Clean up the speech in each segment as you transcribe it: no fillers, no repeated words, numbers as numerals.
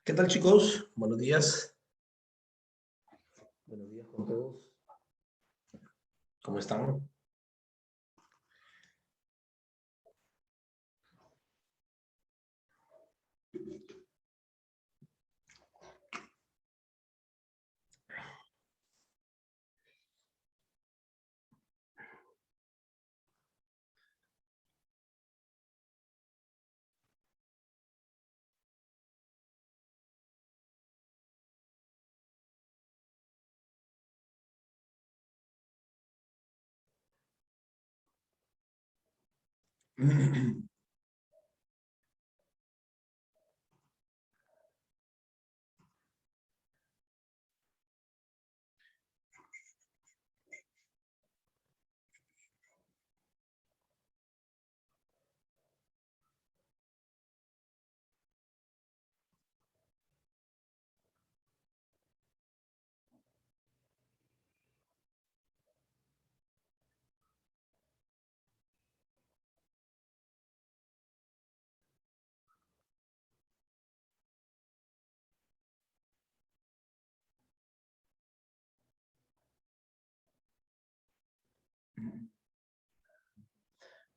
¿Qué tal, chicos? Buenos días. Buenos días con todos. ¿Cómo están?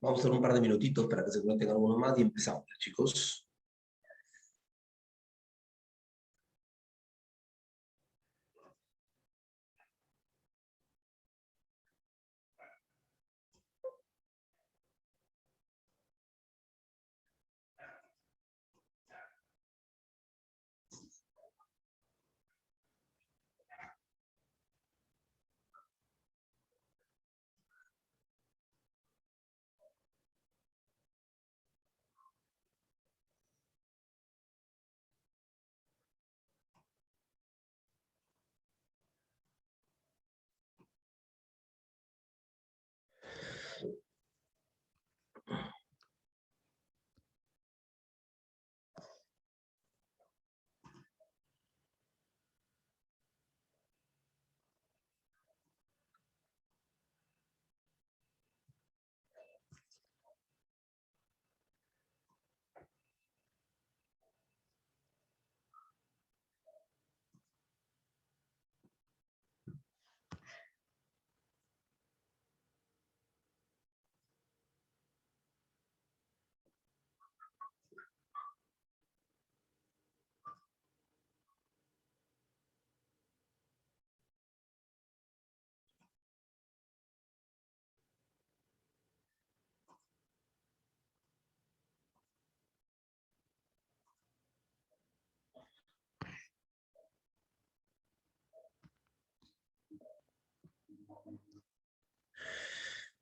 Vamos a hacer un par de minutitos para que se conecten algunos más y empezamos, chicos.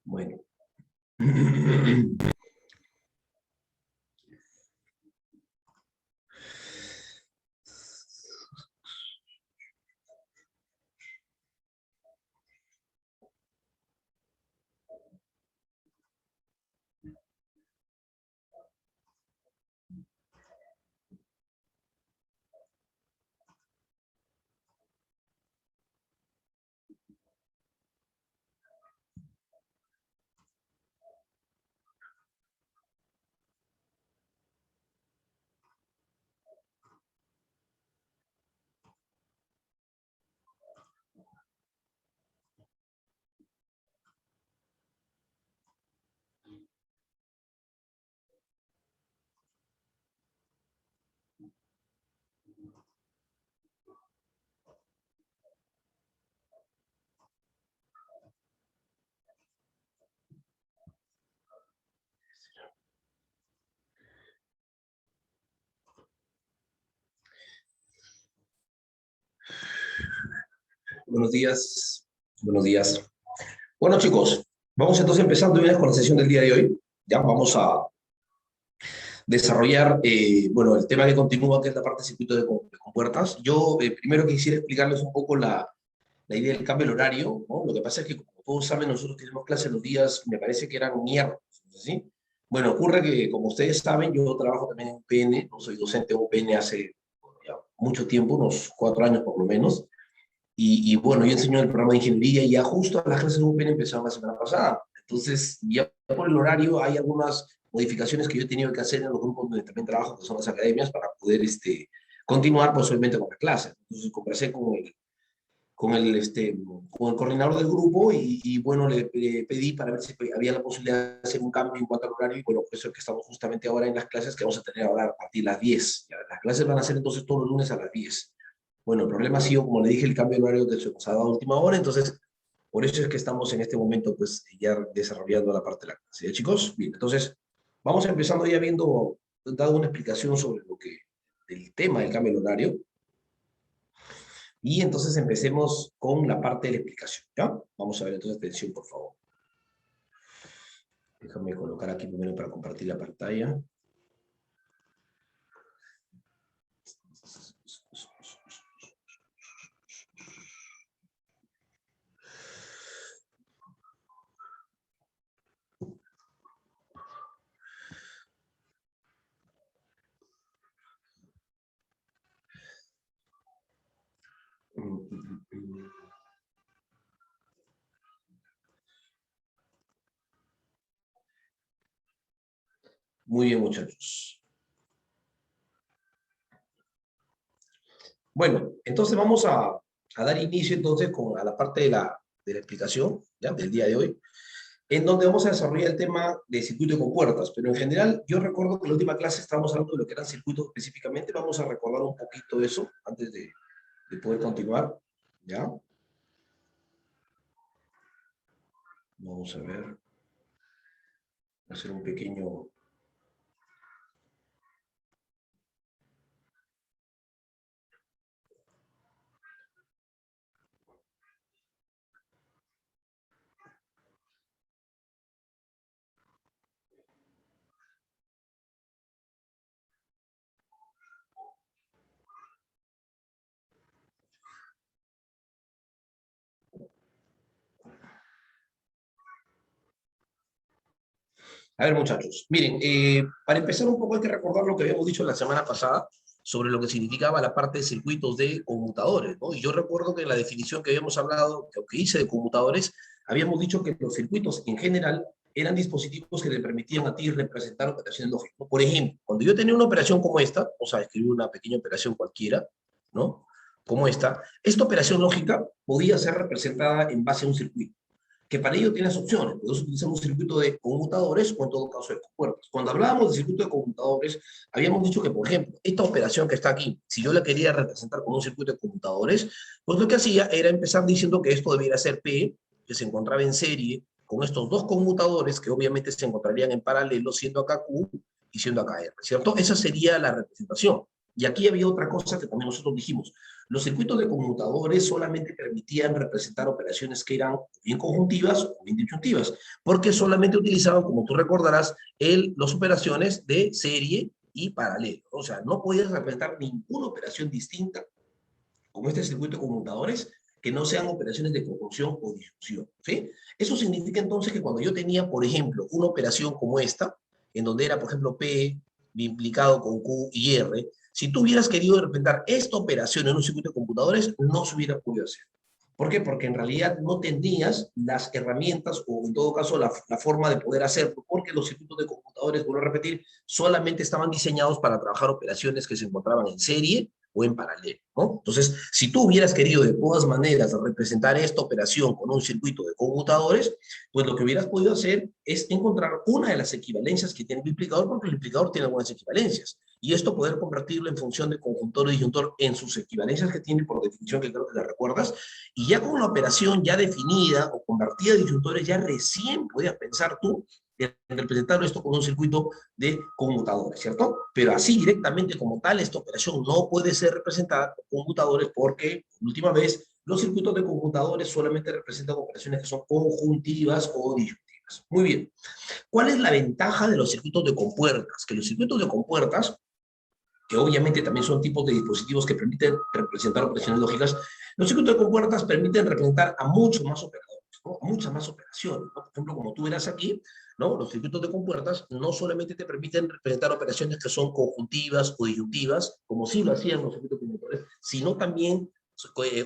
Bueno. Buenos días. Buenos días. Bueno, chicos, vamos entonces empezando de una vez con la sesión del día de hoy. Ya vamos a desarrollar, bueno, el tema que continúa, que es la parte de circuito de compuertas. Yo primero quisiera explicarles un poco la idea del cambio del horario, ¿no? Lo que pasa es que, como todos saben, nosotros tenemos clases los días, me parece que eran miércoles, ¿sí? Bueno, ocurre que, como ustedes saben, yo trabajo también en UPN, no soy docente de UPN hace bueno, ya mucho tiempo, unos 4 años por lo menos, y bueno, yo enseño el programa de ingeniería y ya justo las clases de UPN empezaron la semana pasada. Entonces, ya por el horario hay algunas modificaciones que yo he tenido que hacer en los grupos donde también trabajo, que son las academias, para poder continuar posiblemente con la clase. Entonces, conversé con el coordinador del grupo y bueno, le pedí para ver si había la posibilidad de hacer un cambio en cuanto al horario y bueno, por eso es que estamos justamente ahora en las clases que vamos a tener ahora a partir de las 10. Ya, las clases van a ser entonces todos los lunes a las 10. Bueno, el problema ha sido, como le dije, el cambio de horario que se nos ha dado a última hora, entonces por eso es que estamos en este momento pues ya desarrollando la parte de la clase. ¿Ya, chicos? Bien, entonces vamos empezando ya habiendo dado una explicación sobre el tema del cambio de horario. Y entonces empecemos con la parte de la explicación, ¿ya? Vamos a ver entonces, atención, por favor. Déjame colocar aquí primero para compartir la pantalla. Muy bien, muchachos. Bueno, entonces vamos a dar inicio entonces a la parte de la explicación, ¿ya? Del día de hoy, en donde vamos a desarrollar el tema de circuito con puertas. Pero en general, yo recuerdo que en la última clase estábamos hablando de lo que eran circuitos específicamente. Vamos a recordar un poquito eso antes de poder continuar, ¿ya? Vamos a ver, hacer un pequeño... A ver, muchachos, miren, para empezar un poco hay que recordar lo que habíamos dicho la semana pasada sobre lo que significaba la parte de circuitos de conmutadores, ¿no? Y yo recuerdo que en la definición que habíamos hablado, que hice de conmutadores, habíamos dicho que los circuitos en general eran dispositivos que le permitían a ti representar operaciones lógicas. Por ejemplo, cuando yo tenía una operación como esta, o sea, escribir una pequeña operación cualquiera, ¿no? Como esta operación lógica podía ser representada en base a un circuito que para ello tienes opciones. Puedes utilizar un circuito de conmutadores o en todo caso de compuertas. Cuando hablábamos de circuito de conmutadores, habíamos dicho que, por ejemplo, esta operación que está aquí, si yo la quería representar con un circuito de conmutadores, pues lo que hacía era empezar diciendo que esto debiera ser P, que se encontraba en serie, con estos dos conmutadores que obviamente se encontrarían en paralelo, siendo acá Q y siendo acá R, ¿cierto? Esa sería la representación. Y aquí había otra cosa que también nosotros dijimos. Los circuitos de conmutadores solamente permitían representar operaciones que eran bien conjuntivas o bien disyuntivas, porque solamente utilizaban, como tú recordarás, las operaciones de serie y paralelo. O sea, no podías representar ninguna operación distinta con este circuito de conmutadores que no sean operaciones de conjunción o disyunción, ¿sí? Eso significa entonces que cuando yo tenía, por ejemplo, una operación como esta, en donde era, por ejemplo, P implicado con Q y R, si tú hubieras querido representar esta operación en un circuito de computadores, no se hubiera podido hacer. ¿Por qué? Porque en realidad no tenías las herramientas o en todo caso la forma de poder hacerlo, porque los circuitos de computadores, vuelvo a repetir, solamente estaban diseñados para trabajar operaciones que se encontraban en serie o en paralelo, ¿no? Entonces, si tú hubieras querido de todas maneras representar esta operación con un circuito de computadores, pues lo que hubieras podido hacer es encontrar una de las equivalencias que tiene el implicador, porque el implicador tiene algunas equivalencias, y esto poder convertirlo en función de conjuntor y disyuntor en sus equivalencias que tiene por definición, que creo que la recuerdas, y ya con la operación ya definida o convertida a disyuntores, ya recién podías pensar tú en representar esto con un circuito de conmutadores, ¿cierto? Pero así directamente como tal, esta operación no puede ser representada con conmutadores porque, por última vez, los circuitos de conmutadores solamente representan operaciones que son conjuntivas o disyuntivas. Muy bien. ¿Cuál es la ventaja de los circuitos de compuertas? Que los circuitos de compuertas, que obviamente también son tipos de dispositivos que permiten representar operaciones lógicas, los circuitos de compuertas permiten representar a muchos más operadores, ¿no? A muchas más operaciones, ¿no? Por ejemplo, como tú verás aquí, ¿no? Los circuitos de compuertas no solamente te permiten representar operaciones que son conjuntivas o disyuntivas, como sí lo hacían los circuitos de conmutadores, sino también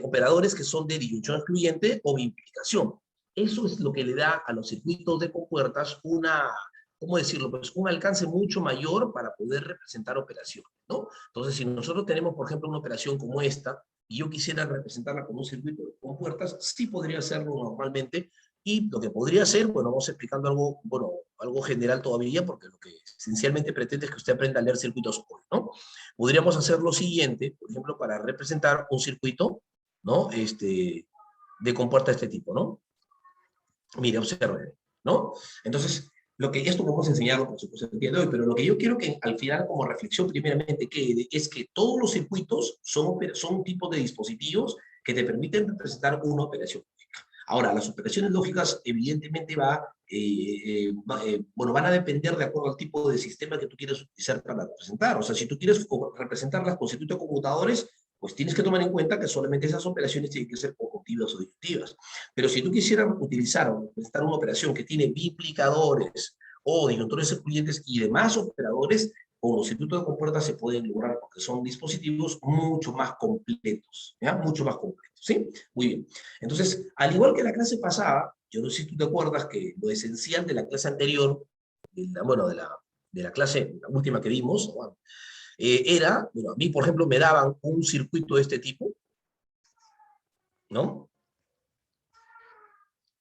operadores que son de disyunción excluyente o de implicación. Eso es lo que le da a los circuitos de compuertas una, ¿cómo decirlo? Pues un alcance mucho mayor para poder representar operaciones, ¿no? Entonces, si nosotros tenemos, por ejemplo, una operación como esta, y yo quisiera representarla con un circuito con puertas, sí podría hacerlo normalmente, y lo que podría hacer, bueno, vamos explicando algo, bueno, algo general todavía, porque lo que esencialmente pretende es que usted aprenda a leer circuitos hoy, ¿no? Podríamos hacer lo siguiente, por ejemplo, para representar un circuito, ¿no? De compuerta de este tipo, ¿no? Mire, observe, ¿no? Entonces, esto vamos a enseñarlo, por supuesto, el día de hoy, pero lo que yo quiero que al final, como reflexión, primeramente quede, es que todos los circuitos son tipos de dispositivos que te permiten representar una operación lógica. Ahora, las operaciones lógicas evidentemente bueno, van a depender de acuerdo al tipo de sistema que tú quieres utilizar para representar. O sea, si tú quieres representarlas con circuitos conmutadores, pues tienes que tomar en cuenta que solamente esas operaciones tienen que ser conjuntivas o disyuntivas. Pero si tú quisieras utilizar o representar una operación que tiene biplicadores o disyuntores excluyentes y demás operadores, con los circuitos de compuertas se pueden lograr porque son dispositivos mucho más completos, ¿ya? Mucho más completos, ¿sí? Muy bien. Entonces, al igual que la clase pasada, yo no sé si tú te acuerdas que lo esencial de la clase anterior, bueno, de la clase, la última que vimos, bueno, era, bueno, a mí, por ejemplo, me daban un circuito de este tipo, ¿no?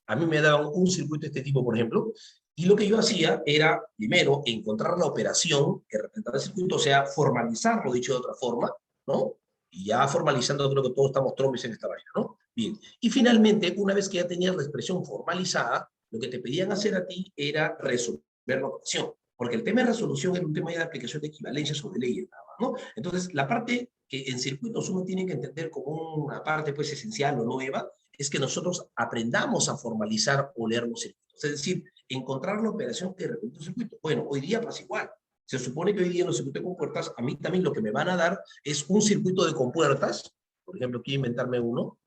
A mí me daban un circuito de este tipo, por ejemplo, y lo que yo hacía era, primero, encontrar la operación que representaba el circuito, o sea, formalizarlo, dicho de otra forma, ¿no? Y ya formalizando, creo que todos estamos trombis en esta vaina, ¿no? Bien. Y finalmente, una vez que ya tenías la expresión formalizada, lo que te pedían hacer a ti era resolver la operación. Porque el tema de resolución era un tema de aplicación de equivalencias o de leyes, ¿no? Entonces, la parte que en circuitos uno tiene que entender como una parte pues esencial o nueva, es que nosotros aprendamos a formalizar o leer los circuitos. Es decir, encontrar la operación que representa un circuito. Bueno, hoy día pasa igual. Se supone que hoy día en los circuitos de compuertas, a mí también lo que me van a dar es un circuito de compuertas. Por ejemplo, quiero inventarme uno.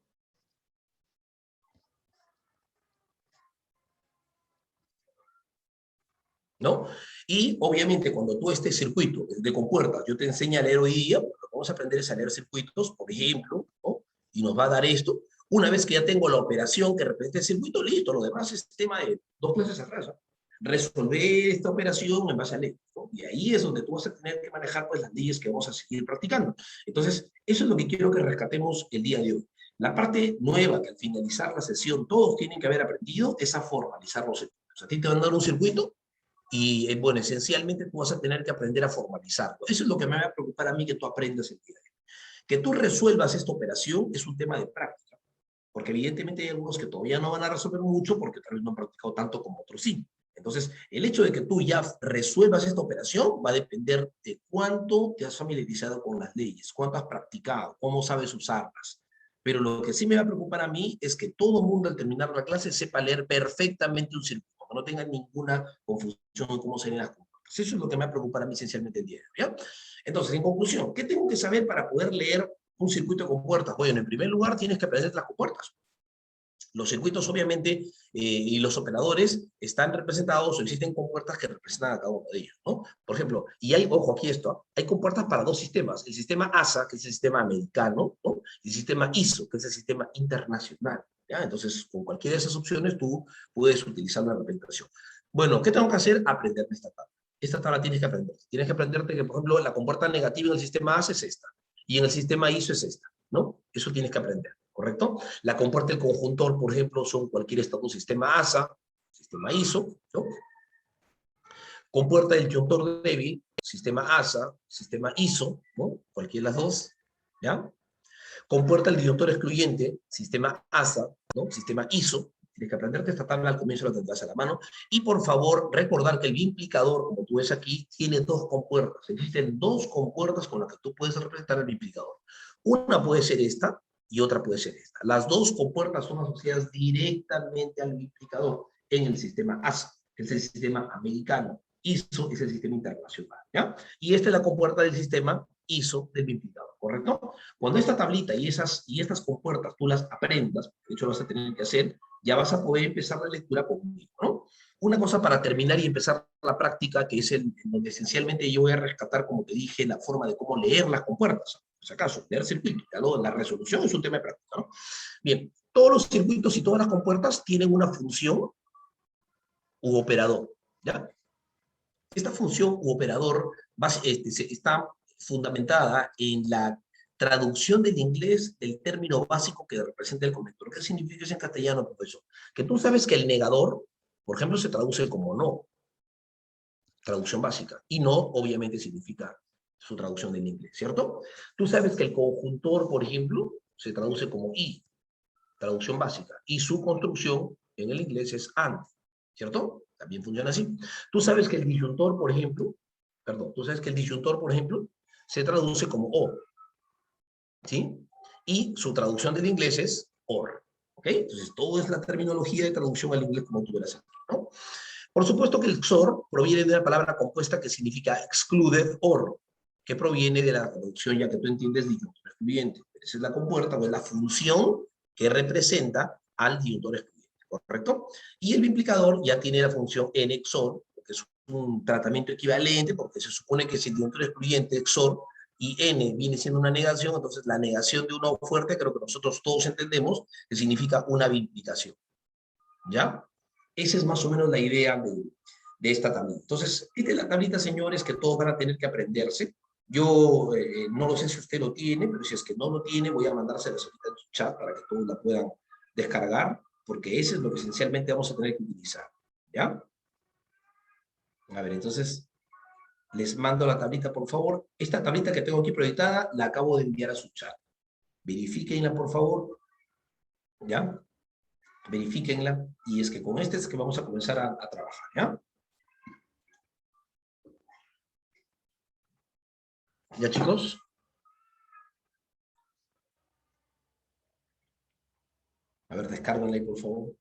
¿No? Y obviamente cuando tú este circuito de compuertas, yo te enseño a leer hoy día, lo que vamos a aprender es a leer circuitos, por ejemplo, ¿no? Y nos va a dar esto. Una vez que ya tengo la operación que representa el circuito, listo, lo demás es tema de dos clases atrás, ¿no? Resolver esta operación en base a ley, ¿no? Y ahí es donde tú vas a tener que manejar pues las leyes que vamos a seguir practicando. Entonces, eso es lo que quiero que rescatemos el día de hoy. La parte nueva que al finalizar la sesión todos tienen que haber aprendido es a formalizar los circuitos. A ti te van a dar un circuito y bueno, esencialmente tú vas a tener que aprender a formalizarlo. Eso es lo que me va a preocupar a mí que tú aprendas el día de hoy. Que tú resuelvas esta operación es un tema de práctica, porque evidentemente hay algunos que todavía no van a resolver mucho porque tal vez no han practicado tanto como otros sí. Entonces, el hecho de que tú ya resuelvas esta operación va a depender de cuánto te has familiarizado con las leyes, cuánto has practicado, cómo sabes usarlas. Pero lo que sí me va a preocupar a mí es que todo el mundo al terminar la clase sepa leer perfectamente un circuito, que no tenga ninguna confusión en cómo se leen las compuertas. Eso es lo que me va a preocupar a mí esencialmente el día de hoy, ¿ya? Entonces, en conclusión, ¿qué tengo que saber para poder leer un circuito de compuertas? Bueno, en primer lugar, tienes que aprender las compuertas. Los circuitos, obviamente, y los operadores están representados o existen compuertas que representan a cada uno de ellos, ¿no? Por ejemplo, y hay, ojo aquí esto, hay compuertas para dos sistemas, el sistema ASA, que es el sistema americano, ¿no? Y el sistema ISO, que es el sistema internacional, ¿ya? Entonces, con cualquiera de esas opciones tú puedes utilizar la representación. Bueno, ¿qué tengo que hacer? Aprender esta tabla. Esta tabla tienes que aprender. Tienes que aprenderte que, por ejemplo, la compuerta negativa en el sistema ASA es esta, y en el sistema ISO es esta, ¿no? Eso tienes que aprender, ¿correcto? La compuerta del conjuntor, por ejemplo, son cualquier estado, sistema ASA, sistema ISO, ¿no? Compuerta del disyuntor débil, sistema ASA, sistema ISO, ¿no? Cualquiera de las dos, ¿ya? Compuerta el disyuntor excluyente, sistema ASA, ¿no? Sistema ISO. Tienes que aprenderte esta tabla, al comienzo la tendrás a la mano. Y por favor, recordar que el biplicador, como tú ves aquí, tiene dos compuertas. Existen dos compuertas con las que tú puedes representar el biplicador. Una puede ser esta y otra puede ser esta. Las dos compuertas son asociadas directamente al biplicador en el sistema ASA, que es el sistema americano. ISO es el sistema internacional, ¿ya? Y esta es la compuerta del sistema ISO del biplicador, ¿correcto? Cuando esta tablita y estas compuertas tú las aprendas, de hecho lo vas a tener que hacer, ya vas a poder empezar la lectura conmigo, ¿no? Una cosa para terminar y empezar la práctica, que es donde esencialmente yo voy a rescatar, como te dije, la forma de cómo leer las compuertas. Por si acaso, leer circuitos, ya la resolución es un tema de práctica, ¿no? Bien, todos los circuitos y todas las compuertas tienen una función u operador, ¿ya? Esta función u operador está fundamentada en la traducción del inglés del término básico que representa el conector. ¿Qué significa eso en castellano, profesor? Que tú sabes que el negador, por ejemplo, se traduce como no, traducción básica, y no, obviamente, significa su traducción del inglés, ¿cierto? Tú sabes que el conjuntor, por ejemplo, se traduce como y, traducción básica, y su construcción en el inglés es and, ¿cierto? También funciona así. Tú sabes que el disyuntor, por ejemplo, tú sabes que el disyuntor, por ejemplo, se traduce como o, ¿sí? Y su traducción del inglés es or, ¿Ok? Entonces, todo es la terminología de traducción al inglés como tú verás aquí, ¿no? Por supuesto que el XOR proviene de una palabra compuesta que significa excluded or, que proviene de la traducción, ya que tú entiendes, disyuntor excluyente. Esa es la compuerta o es la función que representa al disyuntor excluyente, ¿correcto? Y el implicador ya tiene la función n XOR, que es un tratamiento equivalente, porque se supone que si el disyuntor excluyente XOR y n viene siendo una negación, entonces la negación de una fuerte, creo que nosotros todos entendemos, que significa una implicación. ¿Ya? Esa es más o menos la idea de esta tablita. Entonces, esta es la tablita, señores, que todos van a tener que aprenderse. Yo no lo sé si usted lo tiene, pero si es que no lo tiene, voy a mandársela ahorita en su chat para que todos la puedan descargar, porque eso es lo que esencialmente vamos a tener que utilizar. ¿Ya? A ver, entonces, les mando la tablita, por favor. Esta tablita que tengo aquí proyectada, la acabo de enviar a su chat. Verifíquenla, por favor. ¿Ya? Verifíquenla. Y es que con este es que vamos a comenzar a trabajar, ¿ya? ¿Ya, chicos? A ver, descárguenla ahí, por favor.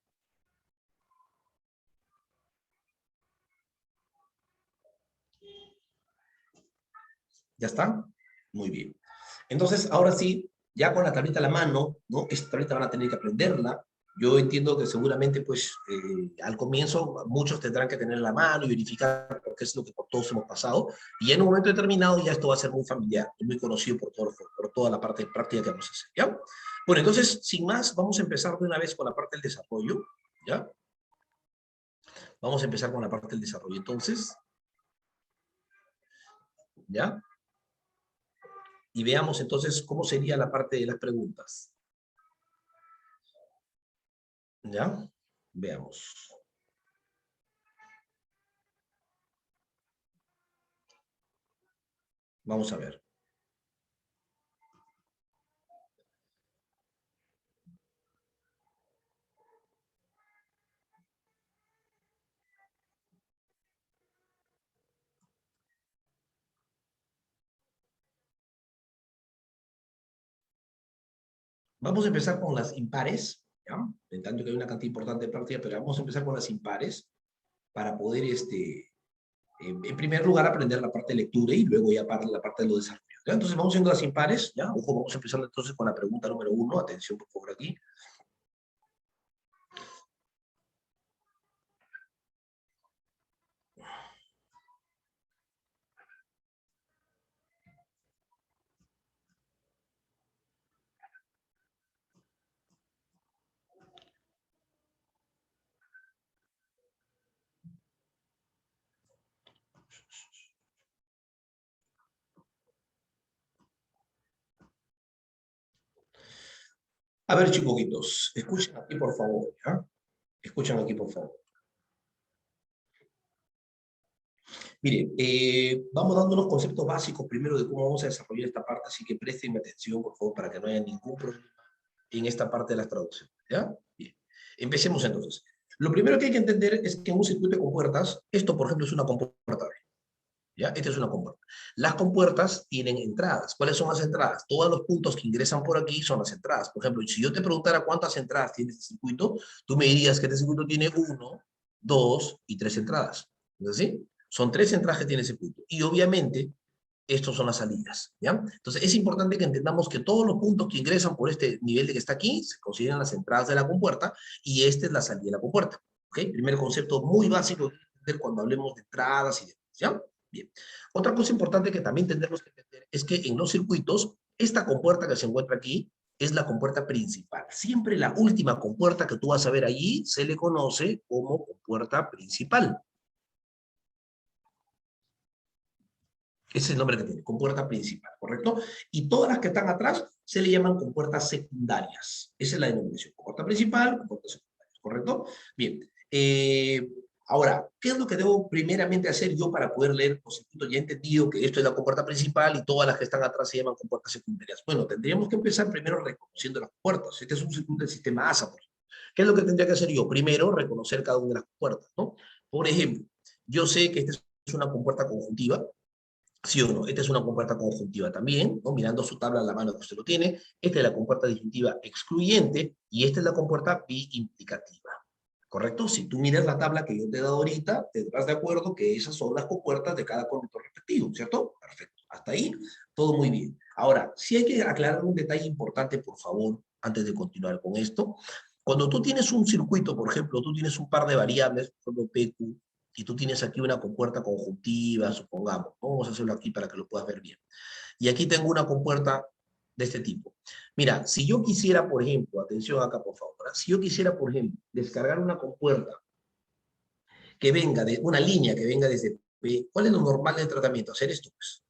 ¿Ya está? Muy bien. Entonces, ahora sí, ya con la tablita a la mano, ¿no? Esta tablita van a tener que aprenderla. Yo entiendo que seguramente, pues, al comienzo muchos tendrán que tener la mano y verificar qué es lo que todos hemos pasado. Y en un momento determinado ya esto va a ser muy familiar y muy conocido por toda la parte práctica que vamos a hacer, ¿ya? Bueno, entonces, sin más, vamos a empezar de una vez con la parte del desarrollo, ¿ya? Vamos a empezar con la parte del desarrollo. Entonces, ¿ya? Y veamos entonces cómo sería la parte de las preguntas. ¿Ya? Veamos. Vamos a ver. Vamos a empezar con las impares, ¿ya? En tanto que hay una cantidad importante de práctica, pero vamos a empezar con las impares para poder, en primer lugar, aprender la parte de lectura y luego ya para la parte de los desarrollos. ¿Ya? Entonces vamos viendo las impares, ¿ya? Ojo, vamos a empezar entonces con la pregunta número 1. Atención, por favor, aquí. A ver, chiquitos, escuchen aquí, por favor, ¿ya? Escuchen aquí, por favor. Mire, vamos dando unos conceptos básicos primero de cómo vamos a desarrollar esta parte, así que presten atención, por favor, para que no haya ningún problema en esta parte de las traducciones, ¿ya? Bien, empecemos entonces. Lo primero que hay que entender es que en un circuito de compuertas, esto, por ejemplo, es una compuerta, ¿ya? Esta es una compuerta. Las compuertas tienen entradas. ¿Cuáles son las entradas? Todos los puntos que ingresan por aquí son las entradas. Por ejemplo, si yo te preguntara cuántas entradas tiene este circuito, tú me dirías que este circuito tiene 1, 2 y 3 entradas. ¿Es así? Son 3 entradas que tiene ese circuito. Y obviamente, estos son las salidas, ¿ya? Entonces, es importante que entendamos que todos los puntos que ingresan por este nivel de que está aquí se consideran las entradas de la compuerta y esta es la salida de la compuerta, ¿ok? Primer concepto muy básico de entender cuando hablemos de entradas y demás, ¿ya? Bien. Otra cosa importante que también tendremos que entender es que en los circuitos, esta compuerta que se encuentra aquí es la compuerta principal. Siempre la última compuerta que tú vas a ver allí se le conoce como compuerta principal. Ese es el nombre que tiene, compuerta principal, ¿correcto? Y todas las que están atrás se le llaman compuertas secundarias. Esa es la denominación. Compuerta principal, compuertas secundarias, ¿correcto? Bien. Ahora, ¿qué es lo que debo primeramente hacer yo para poder leer los circuitos? Ya he entendido que esto es la compuerta principal y todas las que están atrás se llaman compuertas secundarias. Bueno, tendríamos que empezar primero reconociendo las compuertas. Este es un circuito del sistema ASA, por ejemplo. ¿Qué es lo que tendría que hacer yo? Primero, reconocer cada una de las compuertas, ¿no? Por ejemplo, yo sé que esta es una compuerta conjuntiva, ¿Sí o no? Esta es una compuerta conjuntiva también, ¿no? Mirando su tabla a la mano que usted lo tiene. Esta es la compuerta disjuntiva excluyente y esta es la compuerta biimplicativa. ¿Correcto? Si tú miras la tabla que yo te he dado ahorita, te darás de acuerdo que esas son las compuertas de cada conector respectivo, ¿cierto? Perfecto. Hasta ahí, todo muy bien. Ahora, sí hay que aclarar un detalle importante, por favor, antes de continuar con esto. Cuando tú tienes un circuito, por ejemplo, tú tienes un par de variables, por ejemplo, PQ, y tú tienes aquí una compuerta conjuntiva, supongamos, ¿no? Vamos a hacerlo aquí para que lo puedas ver bien. Y aquí tengo una compuerta de este tipo. Mira, si yo quisiera, por ejemplo, atención acá, por favor, ¿eh? Si yo quisiera, por ejemplo, descargar una compuerta que venga de una línea que venga desde P, ¿cuál es lo normal del tratamiento? Hacer esto, pues.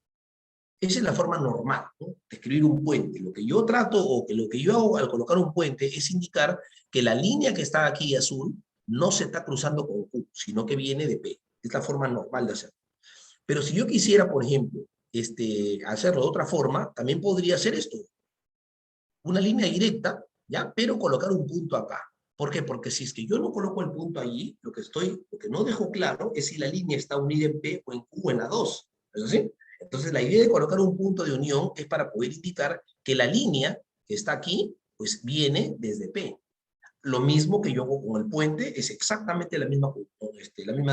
Esa es la forma normal, ¿no? De escribir un puente. Lo que yo trato o que lo que yo hago al colocar un puente es indicar que la línea que está aquí azul no se está cruzando con Q, sino que viene de P. Es la forma normal de hacerlo. Pero si yo quisiera, por ejemplo, hacerlo de otra forma, también podría hacer esto. Una línea directa, ¿ya? Pero colocar un punto acá. ¿Por qué? Porque si es que yo no coloco el punto allí, lo que no dejo claro es si la línea está unida en P o en Q o en la 2. ¿Es así? Entonces la idea de colocar un punto de unión es para poder indicar que la línea que está aquí, pues viene desde P. Lo mismo que yo hago con el puente, es exactamente la misma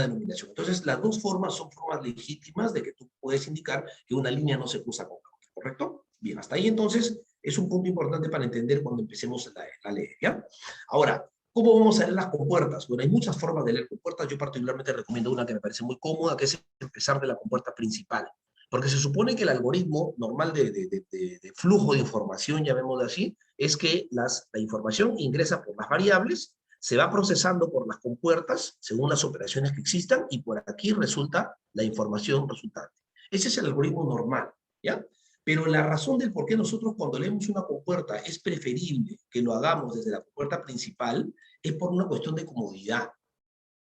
denominación. Entonces, las dos formas son formas legítimas de que tú puedes indicar que una línea no se cruza con la otra, ¿correcto? Bien, hasta ahí entonces es un punto importante para entender cuando empecemos la ley, ¿ya? Ahora, ¿cómo vamos a leer las compuertas? Bueno, hay muchas formas de leer compuertas. Yo particularmente recomiendo una que me parece muy cómoda, que es empezar de la compuerta principal. Porque se supone que el algoritmo normal de flujo de información, llamémoslo así, es que la información ingresa por las variables, se va procesando por las compuertas según las operaciones que existan y por aquí resulta la información resultante. Ese es el algoritmo normal, ¿ya? Pero la razón del por qué nosotros cuando leemos una compuerta es preferible que lo hagamos desde la compuerta principal es por una cuestión de comodidad,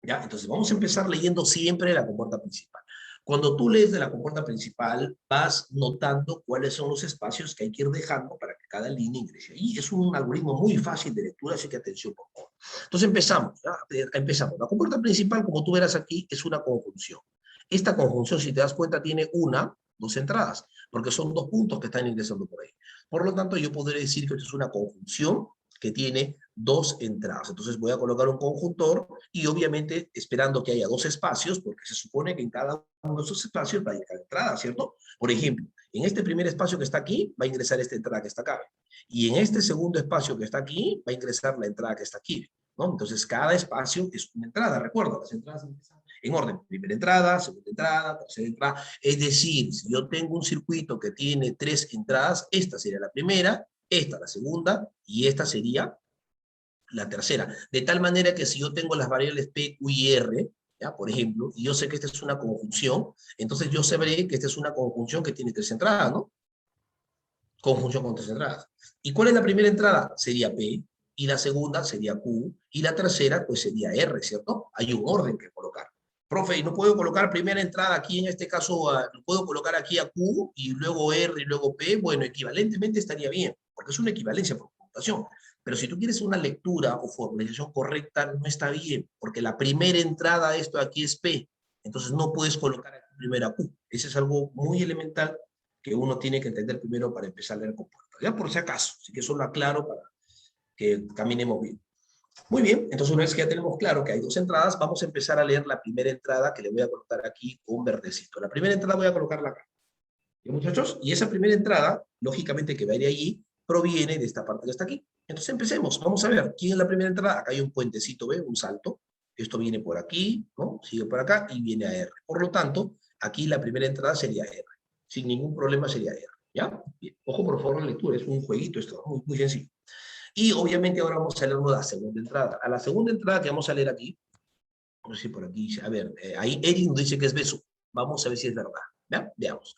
¿ya? Entonces vamos a empezar leyendo siempre la compuerta principal. Cuando tú lees de la compuerta principal, vas notando cuáles son los espacios que hay que ir dejando para que cada línea ingrese ahí. Es un algoritmo muy fácil de lectura, así que atención por favor. Entonces empezamos, ¿ya? Empezamos. La compuerta principal, como tú verás aquí, es una conjunción. Esta conjunción, si te das cuenta, tiene dos entradas, porque son dos puntos que están ingresando por ahí. Por lo tanto, yo podré decir que esto es una conjunción que tiene dos entradas. Entonces voy a colocar un conjuntor y obviamente esperando que haya dos espacios, porque se supone que en cada uno de esos espacios va a ir cada entrada, ¿cierto? Por ejemplo, en este primer espacio que está aquí, va a ingresar esta entrada que está acá. Y en este segundo espacio que está aquí, va a ingresar la entrada que está aquí, ¿no? Entonces, cada espacio es una entrada, recuerda, las entradas empiezan en orden. Primera entrada, segunda entrada, tercera entrada. Es decir, si yo tengo un circuito que tiene tres entradas, esta sería la primera, esta la segunda, y esta sería la tercera. De tal manera que si yo tengo las variables P, Q y R, ¿ya? Por ejemplo, y yo sé que esta es una conjunción, entonces yo sabré que esta es una conjunción que tiene tres entradas, ¿no? Conjunción con tres entradas. ¿Y cuál es la primera entrada? Sería P, y la segunda sería Q, y la tercera pues sería R, ¿cierto? Hay un orden que colocar. Profe, ¿y no puedo colocar primera entrada aquí, en este caso, no puedo colocar aquí a Q, y luego R, y luego P? Bueno, equivalentemente estaría bien, porque es una equivalencia por computación. Pero si tú quieres una lectura o formalización correcta, no está bien, porque la primera entrada de esto aquí es P, entonces no puedes colocar aquí primera Q. Ese es algo muy elemental que uno tiene que entender primero para empezar a leer compuertas. Ya por si acaso, así que eso lo aclaro para que caminemos bien. Muy bien, entonces una vez que ya tenemos claro que hay dos entradas, vamos a empezar a leer la primera entrada que le voy a colocar aquí con verdecito. La primera entrada voy a colocarla acá. ¿Y muchachos? Y esa primera entrada, lógicamente que va a ir allí, proviene de esta parte que está aquí. Entonces empecemos, vamos a ver, ¿quién es la primera entrada? Acá hay un puentecito, ¿ve? Un salto. Esto viene por aquí, ¿no? Sigue por acá y viene a R. Por lo tanto, aquí la primera entrada sería R. Sin ningún problema sería R. ¿Ya? Bien. Ojo, por favor, la lectura. Es un jueguito esto, muy, muy sencillo. Y obviamente ahora vamos a leer la segunda entrada. A la segunda entrada que vamos a leer aquí, no sé si por aquí dice, a ver, ahí Erin nos dice que es beso. Vamos a ver si es verdad. ¿Ya? Veamos.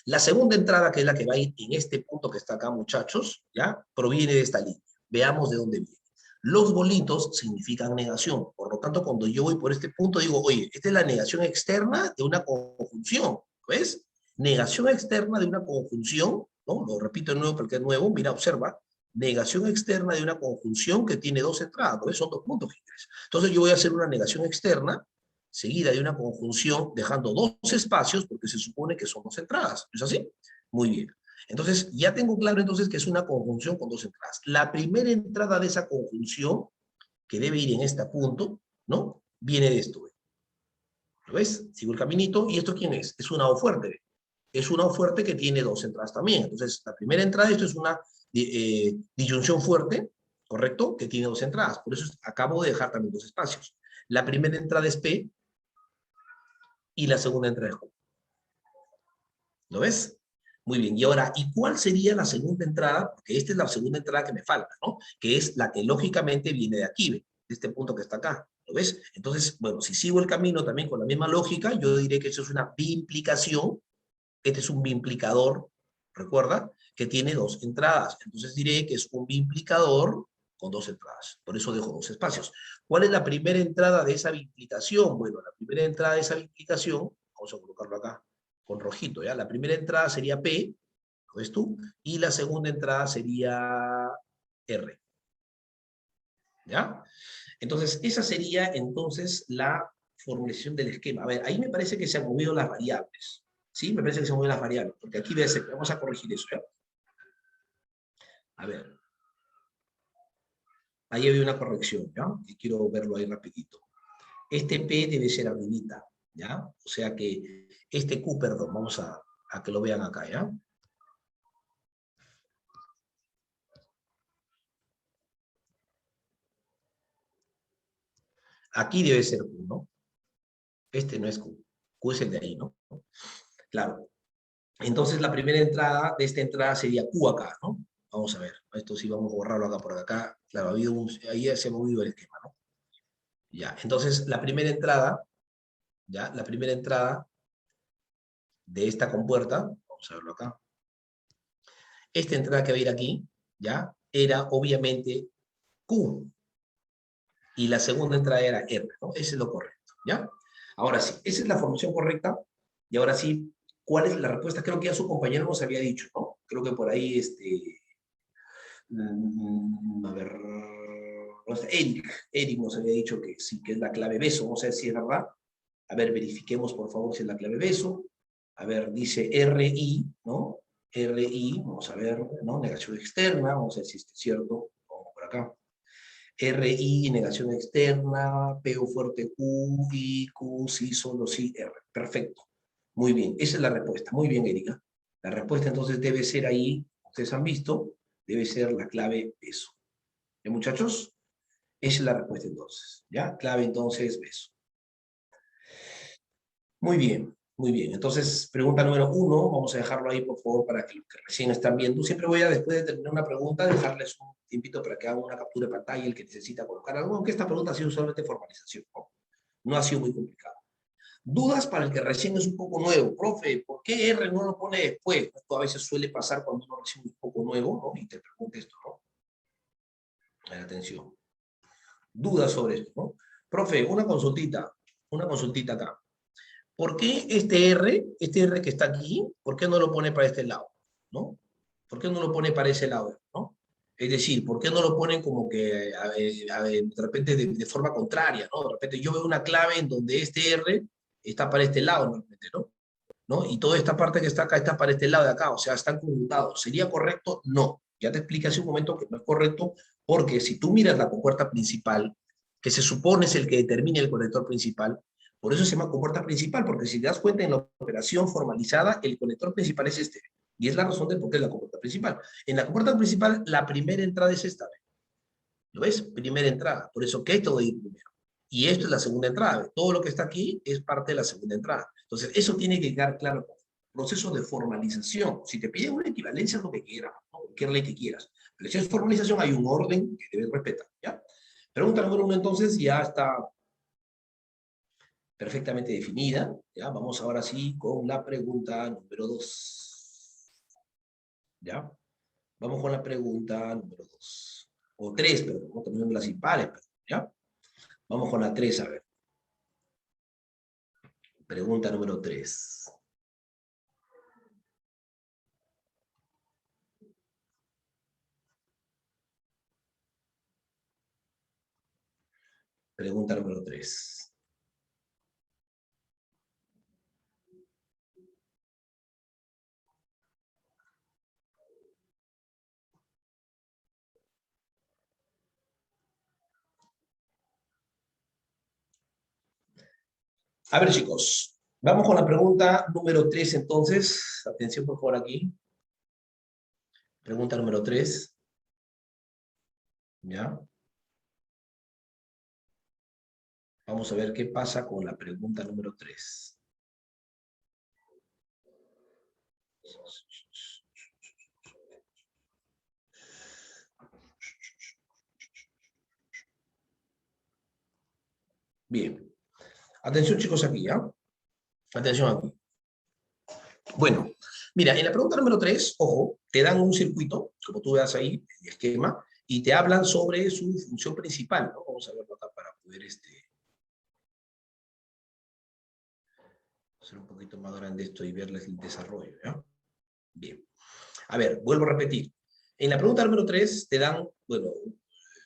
La segunda entrada, que es la que va a ir en este punto que está acá, muchachos, ¿ya? Proviene de esta línea. Veamos de dónde viene. Los bolitos significan negación. Por lo tanto, cuando yo voy por este punto, digo, oye, esta es la negación externa de una conjunción. ¿Ves? Negación externa de una conjunción, ¿no? Lo repito de nuevo porque es nuevo. Mira, observa. Negación externa de una conjunción que tiene dos entradas. ¿Ves? Son dos puntos. Entonces yo voy a hacer una negación externa seguida de una conjunción dejando dos espacios porque se supone que son dos entradas. ¿Es así? Muy bien. Entonces, ya tengo claro entonces que es una conjunción con dos entradas. La primera entrada de esa conjunción, que debe ir en este punto, ¿no? Viene de esto. ¿Lo ves? Sigo el caminito. ¿Y esto quién es? Es una O fuerte. Es una O fuerte que tiene dos entradas también. Entonces, la primera entrada de esto es una disyunción fuerte, ¿correcto? Que tiene dos entradas. Por eso acabo de dejar también dos espacios. La primera entrada es P y la segunda entrada es Q. ¿Lo ves? Muy bien. Y ahora, ¿y cuál sería la segunda entrada? Porque esta es la segunda entrada que me falta, ¿no? Que es la que lógicamente viene de aquí, ¿ve? De este punto que está acá. ¿Lo ves? Entonces, bueno, si sigo el camino también con la misma lógica, yo diré que eso es una biimplicación. Este es un biimplicador, recuerda, que tiene dos entradas. Entonces diré que es un biimplicador con dos entradas. Por eso dejo dos espacios. ¿Cuál es la primera entrada de esa biimplicación? Bueno, la primera entrada de esa biimplicación, vamos a colocarlo acá con rojito, ¿ya? La primera entrada sería P, ¿lo ves tú? Y la segunda entrada sería R, ¿ya? Entonces, esa sería entonces la formulación del esquema. A ver, ahí me parece que se han movido las variables. ¿Sí? Me parece que se han movido las variables, porque aquí vamos a corregir eso, ¿ya? A ver, ahí había una corrección, ¿ya? Y quiero verlo ahí rapidito. Este P debe ser arribita, ¿ya? O sea que este Q, perdón, vamos a que lo vean acá, ¿ya? Aquí debe ser Q, ¿no? Este no es Q. Q es el de ahí, ¿no? Claro. Entonces la primera entrada de esta entrada sería Q acá, ¿no? Vamos a ver. Esto sí vamos a borrarlo acá por acá. Claro, ahí se ha movido el esquema, ¿no? Ya. Entonces la primera entrada, ¿ya? La primera entrada de esta compuerta, vamos a verlo acá. Esta entrada que va a ir aquí, ¿ya? Era obviamente Q. Y la segunda entrada era R, ¿no? Ese es lo correcto, ¿ya? Ahora sí, esa es la formación correcta. Y ahora sí, ¿cuál es la respuesta? Creo que ya su compañero nos había dicho, ¿no? Creo que por ahí, a ver, no sé, Eric nos había dicho que sí, que es la clave beso. Vamos a ver si es verdad. A ver, verifiquemos por favor si es la clave beso. A ver, dice RI, ¿no? RI, vamos a ver, ¿no? Negación externa, vamos a ver si es cierto. Vamos por acá. RI, negación externa, PO fuerte Q, I, Q, sí, solo sí, R. Perfecto. Muy bien, esa es la respuesta. Muy bien, Erika. La respuesta entonces debe ser ahí, ustedes han visto, debe ser la clave beso. ¿Ya, muchachos? Esa es la respuesta entonces. ¿Ya? Clave entonces beso. Muy bien, muy bien. Entonces, pregunta número uno, vamos a dejarlo ahí, por favor, para que los que recién están viendo. Siempre voy a, después de terminar una pregunta, dejarles un tiempito para que hagan una captura de pantalla, el que necesita colocar algo, aunque esta pregunta ha sido solamente formalización, ¿no? No ha sido muy complicado. Dudas para el que recién es un poco nuevo. Profe, ¿por qué R no lo pone después? Esto a veces suele pasar cuando uno recién es un poco nuevo, ¿no? Y te pregunta esto, ¿no? Atención. Dudas sobre esto, ¿no? Profe, una consultita acá. ¿Por qué este R que está aquí, por qué no lo pone para este lado? ¿No? ¿Por qué no lo pone para ese lado? ¿No? Es decir, ¿por qué no lo ponen como que de repente de forma contraria? ¿No? De repente yo veo una clave en donde este R está para este lado, normalmente, ¿no? ¿No? Y toda esta parte que está acá está para este lado de acá, o sea, están conmutados. ¿Sería correcto? No. Ya te expliqué hace un momento que no es correcto, porque si tú miras la compuerta principal, que se supone es el que determina el conector principal, por eso se llama compuerta principal, porque si te das cuenta en la operación formalizada, el conector principal es este. Y es la razón de por qué es la compuerta principal. En la compuerta principal, la primera entrada es esta. ¿Lo ves? Primera entrada. Por eso que esto va a ir primero. Y esto es la segunda entrada. Todo lo que está aquí es parte de la segunda entrada. Entonces, eso tiene que quedar claro. Proceso de formalización. Si te piden una equivalencia, es lo que quieras, ¿no? Cualquier ley que quieras. Pero si es formalización, hay un orden que debes respetar, ¿ya? Pregunta número uno, entonces, ya está perfectamente definida, ¿ya? Vamos ahora sí con la pregunta número dos, ¿ya? Vamos con la pregunta número dos. O tres, perdón, no tenemos las impares, perdón, ¿ya? Vamos con la 3 a ver. Pregunta número 3. Pregunta número 3. A ver, chicos, vamos con la pregunta número 3, entonces. Atención, por favor, aquí. Pregunta número 3. ¿Ya? Vamos a ver qué pasa con la pregunta número 3. Bien. Atención, chicos, aquí, ¿ya? Atención aquí. Bueno, mira, en la pregunta número 3, ojo, te dan un circuito, como tú veas ahí, el esquema, y te hablan sobre su función principal, ¿no? Vamos a verlo acá para poder hacer un poquito más grande esto y verles el desarrollo, ¿ya? Bien. A ver, vuelvo a repetir. En la pregunta número 3 te dan, bueno,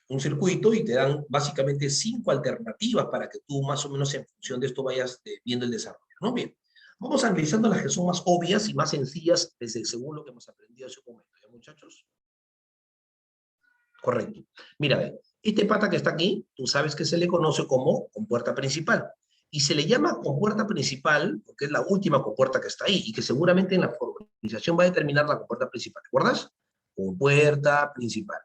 un circuito y te dan básicamente 5 alternativas para que tú más o menos en función de esto vayas viendo el desarrollo, ¿no? Bien. Vamos analizando las que son más obvias y más sencillas según lo que hemos aprendido hace un momento, ¿ya, muchachos? Correcto. Mira, ve, este pata que está aquí, tú sabes que se le conoce como compuerta principal. Y se le llama compuerta principal porque es la última compuerta que está ahí y que seguramente en la formalización va a determinar la compuerta principal. ¿Recuerdas? Compuerta principal.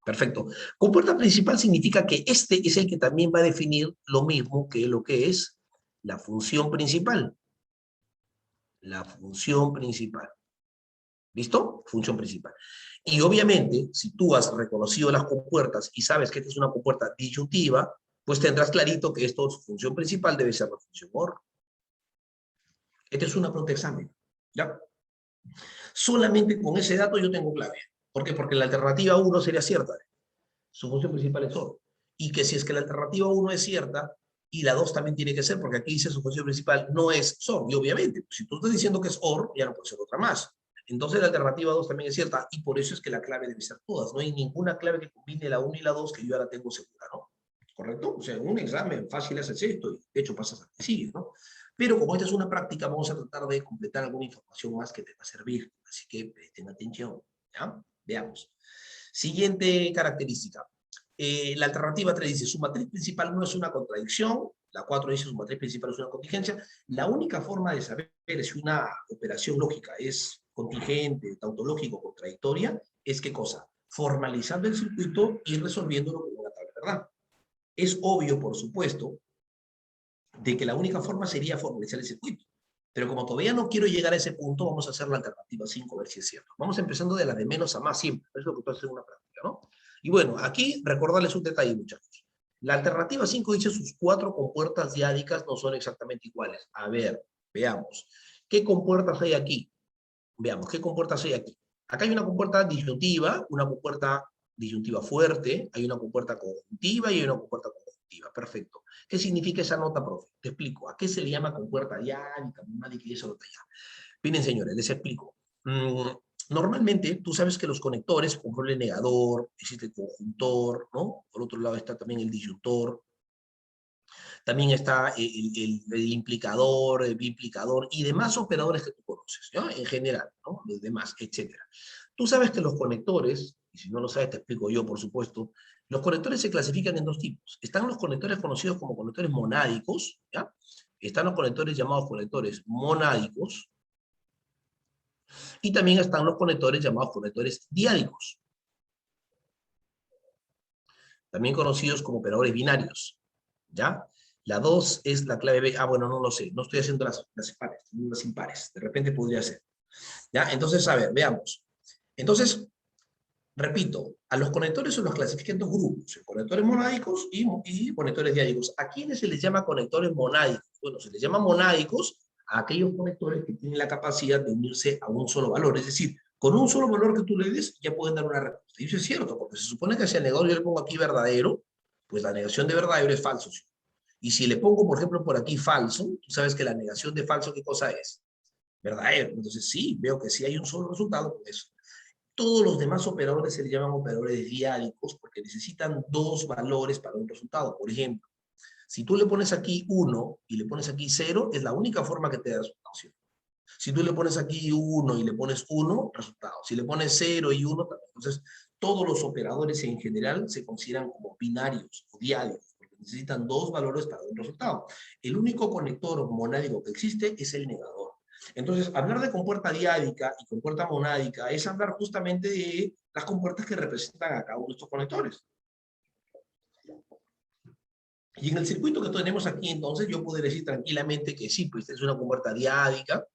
Perfecto. Compuerta principal significa que este es el que también va a definir lo mismo que lo que es la función principal. La función principal. ¿Listo? Función principal. Y obviamente, si tú has reconocido las compuertas y sabes que esta es una compuerta disyuntiva, pues tendrás clarito que esto, su función principal debe ser la función OR. Esta es una pregunta de examen. ¿Ya? Solamente con ese dato yo tengo clave. ¿Por qué? Porque la alternativa 1 sería cierta. Su función principal es OR. Y que si es que la alternativa 1 es cierta, y la 2 también tiene que ser, porque aquí dice su función principal no es OR. Y obviamente, pues, si tú estás diciendo que es OR, ya no puede ser otra más. Entonces la alternativa 2 también es cierta, y por eso es que la clave debe ser todas. No hay ninguna clave que combine la 1 y la 2 que yo ya la tengo segura, ¿no? ¿Correcto? O sea, un examen fácil es esto, y de hecho pasas a que sigue, ¿no? Pero como esta es una práctica, vamos a tratar de completar alguna información más que te va a servir. Así que presten atención, ¿ya? Veamos. Siguiente característica. La alternativa 3 dice, su matriz principal no es una contradicción, la 4 dice, su matriz principal es una contingencia. La única forma de saber si una operación lógica es contingente, tautológico, contradictoria, es ¿qué cosa? Formalizando el circuito y resolviéndolo con una tabla, ¿verdad? Es obvio, por supuesto, de que la única forma sería formalizar el circuito. Pero como todavía no quiero llegar a ese punto, vamos a hacer la alternativa 5 a ver si es cierto. Vamos empezando de la de menos a más siempre. Es lo que tú haces en una práctica, ¿no? Y bueno, aquí recordarles un detalle, muchachos. La alternativa 5 dice sus 4 compuertas diádicas no son exactamente iguales. A ver, veamos. ¿Qué compuertas hay aquí? Veamos, ¿qué compuertas hay aquí? Acá hay una compuerta disyuntiva, una compuerta disyuntiva fuerte, hay una compuerta conjuntiva y hay una compuerta conjuntiva. Perfecto. ¿Qué significa esa nota, profe? Te explico. ¿A qué se le llama compuerta diádica, monádica y esa nota ya? Miren, señores, les explico. Normalmente, tú sabes que los conectores, por ejemplo, el negador, existe el conjuntor, ¿no? Por otro lado está también el disyuntor, también está el implicador, el biplicador y demás operadores que tú conoces, ¿no? En general, ¿no? Los demás, etcétera. Tú sabes que los conectores, y si no lo sabes te explico yo, por supuesto, los conectores se clasifican en dos tipos. Están los conectores conocidos como conectores monádicos, ¿ya? Están los conectores llamados conectores monádicos, y también están los conectores llamados conectores diádicos, también conocidos como operadores binarios, ¿ya? La 2 es la clave B. Ah, bueno, no lo sé. No estoy haciendo las pares, las impares. De repente podría ser. ¿Ya? Entonces, a ver, veamos. Entonces, repito, a los conectores se los clasifican en dos grupos, conectores monádicos y conectores diádicos. ¿A quiénes se les llama conectores monádicos? Bueno, se les llama monádicos a aquellos conectores que tienen la capacidad de unirse a un solo valor. Es decir, con un solo valor que tú le des, ya pueden dar una respuesta. Y eso es cierto, porque se supone que si al negador yo le pongo aquí verdadero, pues la negación de verdadero es falso. ¿Sí? Y si le pongo, por ejemplo, por aquí falso, tú sabes que la negación de falso, ¿qué cosa es? Verdadero. Entonces, sí, veo que sí hay un solo resultado con eso. Todos los demás operadores se les llaman operadores diádicos porque necesitan dos valores para un resultado. Por ejemplo, si tú le pones aquí 1 y le pones aquí 0, es la única forma que te da resultado. Si tú le pones aquí 1 y le pones 1, resultado. Si le pones 0 y 1, también. Entonces, todos los operadores en general se consideran como binarios o diádicos, porque Necesitan dos valores para un resultado. El único conector monádico que existe es el negador. Entonces, hablar de compuerta diádica y compuerta monádica es hablar justamente de las compuertas que representan a cada uno de estos conectores. Y en el circuito que tenemos aquí, entonces, yo puedo decir tranquilamente que sí, pues es una compuerta diádica,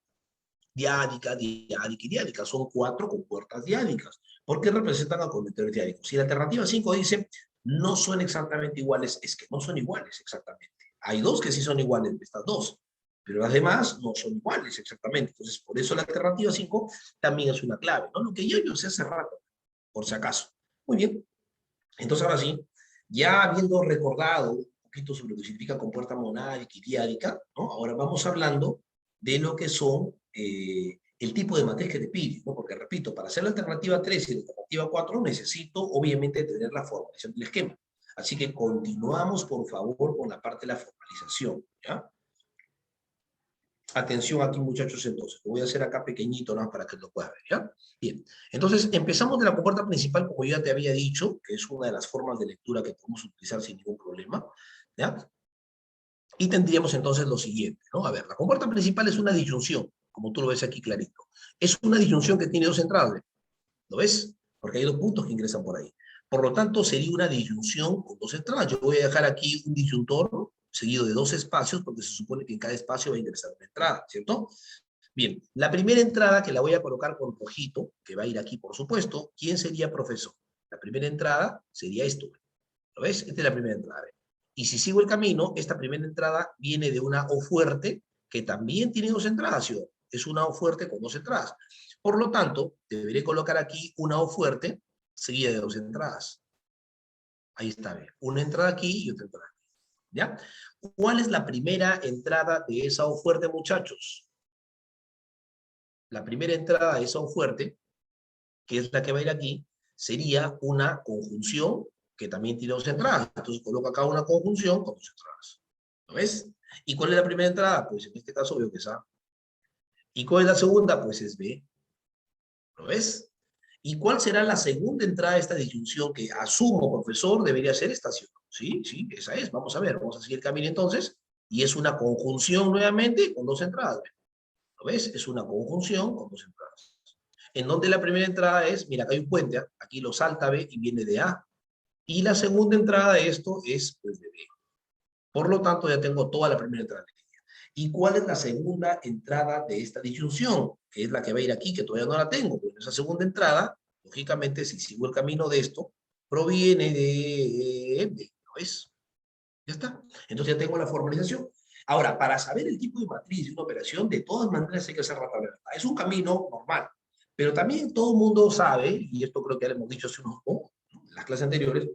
diádica y diádica. Son 4 compuertas diádicas. ¿Por qué representan a conectores diádicos? Si la alternativa 5 dice no son exactamente iguales, es que no son iguales exactamente. Hay 2 que sí son iguales, estas 2, pero las demás no son iguales exactamente. Entonces, por eso la alternativa 5 también es una clave, ¿no? Lo que yo sé hace rato, por si acaso. Muy bien. Entonces, ahora sí, ya habiendo recordado un poquito sobre lo que significa compuerta monádica y diádica, ¿no? Ahora vamos hablando de lo que son el tipo de matriz que te pide, ¿no? Porque, repito, para hacer la alternativa 3 y la alternativa 4 necesito, obviamente, tener la formalización del esquema. Así que continuamos, por favor, con la parte de la formalización, ¿ya? Atención aquí, muchachos, entonces. Lo voy a hacer acá pequeñito, ¿no? Para que lo puedas ver, ¿ya? Bien. Entonces, empezamos de la compuerta principal, como ya te había dicho, que es una de las formas de lectura que podemos utilizar sin ningún problema, ¿ya? Y tendríamos entonces lo siguiente, ¿no? A ver, la compuerta principal es una disyunción, como tú lo ves aquí clarito. Es una disyunción que tiene 2 entradas, ¿lo ves? Porque hay 2 puntos que ingresan por ahí. Por lo tanto, sería una disyunción con 2 entradas. Yo voy a dejar aquí un disyuntor seguido de 2 espacios, porque se supone que en cada espacio va a ingresar una entrada, ¿cierto? Bien, la primera entrada que la voy a colocar con rojito, que va a ir aquí, por supuesto, ¿quién sería profesor? La primera entrada sería esto, ¿lo ves? Esta es la primera entrada. Y si sigo el camino, esta primera entrada viene de una O fuerte, que también tiene 2 entradas, ¿sí? Es una O fuerte con 2 entradas. Por lo tanto, deberé colocar aquí una O fuerte seguida de 2 entradas. Ahí está, ¿ve? Una entrada aquí y otra entrada aquí, ¿ya? ¿Cuál es la primera entrada de esa O fuerte, muchachos? La primera entrada de esa O fuerte, que es la que va a ir aquí, sería una conjunción que también tiene 2 entradas. Entonces coloco acá una conjunción con 2 entradas. ¿Lo ves? ¿Y cuál es la primera entrada? Pues en este caso veo que es A. ¿Y cuál es la segunda? Pues es B. ¿Lo ves? ¿Y cuál será la segunda entrada de esta disyunción que asumo, profesor, debería ser estación? Sí, sí, esa es. Vamos a ver, vamos a seguir el camino entonces. Y es una conjunción nuevamente con 2 entradas. ¿Lo ves? Es una conjunción con 2 entradas. En donde la primera entrada es, mira, acá hay un puente, aquí lo salta B y viene de A. Y la segunda entrada de esto es pues, de B. Por lo tanto, ya tengo toda la primera entrada. ¿Y cuál es la segunda entrada de esta disyunción? Que es la que va a ir aquí, que todavía no la tengo. Bueno, esa segunda entrada, lógicamente, si sigo el camino de esto, proviene de B, ¿no es? Ya está. Entonces ya tengo la formalización. Ahora, para saber el tipo de matriz de una operación, de todas maneras hay que hacer la tabla. Es un camino normal. Pero también todo el mundo sabe, y esto creo que ya lo hemos dicho hace unos, ¿no? En las clases anteriores,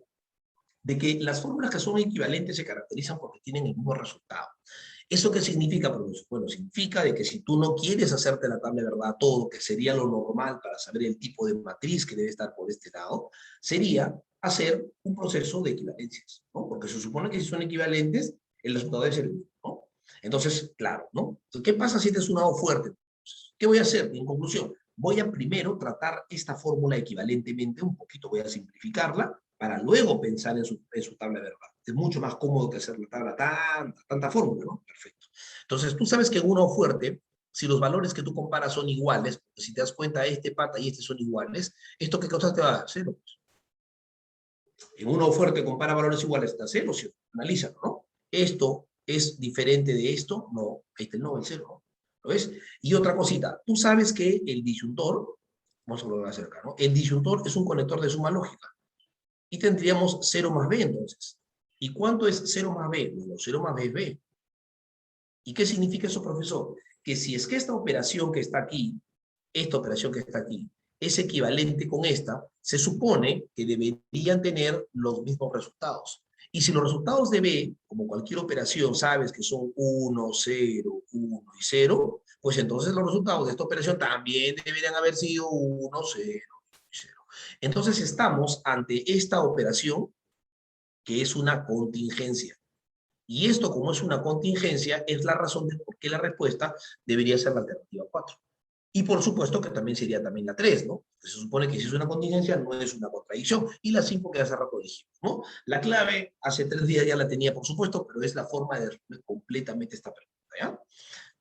de que las fórmulas que son equivalentes se caracterizan porque tienen el mismo resultado. ¿Eso qué significa, profesor? Bueno, significa de que si tú no quieres hacerte la tabla de verdad todo, que sería lo normal para saber el tipo de matriz que debe estar por este lado, sería hacer un proceso de equivalencias, ¿no? Porque se supone que si son equivalentes, el resultado debe ser el mismo, ¿no? Entonces, claro, ¿no? Entonces, ¿qué pasa si este es un dado fuerte? ¿Qué voy a hacer? En conclusión, voy a primero tratar esta fórmula equivalentemente, un poquito voy a simplificarla, para luego pensar en su tabla de verdad. Es mucho más cómodo que hacer la tabla tanta fórmula, ¿no? Perfecto. Entonces, tú sabes que en uno fuerte, si los valores que tú comparas son iguales, si te das cuenta, este pata y este son iguales, ¿esto qué cosas te va a dar? Cero. En uno fuerte compara valores iguales, está cero, ¿sí? Analízalo, ¿no? Esto es diferente de esto, no, ahí está el no, el cero, ¿no? ¿Lo ves? Y otra cosita, tú sabes que el disyuntor, vamos a volver a acercar, ¿no? El disyuntor es un conector de suma lógica. Y tendríamos 0 más b entonces. ¿Y cuánto es 0 más b? Bueno, 0 más b es b. ¿Y qué significa eso, profesor? Que si es que esta operación que está aquí, esta operación que está aquí, es equivalente con esta, se supone que deberían tener los mismos resultados. Y si los resultados de B, como cualquier operación, sabes que son 1, 0, 1 y 0, pues entonces los resultados de esta operación también deberían haber sido 1, 0 y 0. Entonces estamos ante esta operación que es una contingencia. Y esto, como es una contingencia, es la razón de por qué la respuesta debería ser la alternativa 4. Y por supuesto que también sería también la 3, ¿no? Que se supone que si es una contingencia no es una contradicción. Y la 5 que hace rato dijimos, ¿no? La clave, hace 3 días ya la tenía, por supuesto, pero es la forma de responder completamente esta pregunta, ¿ya?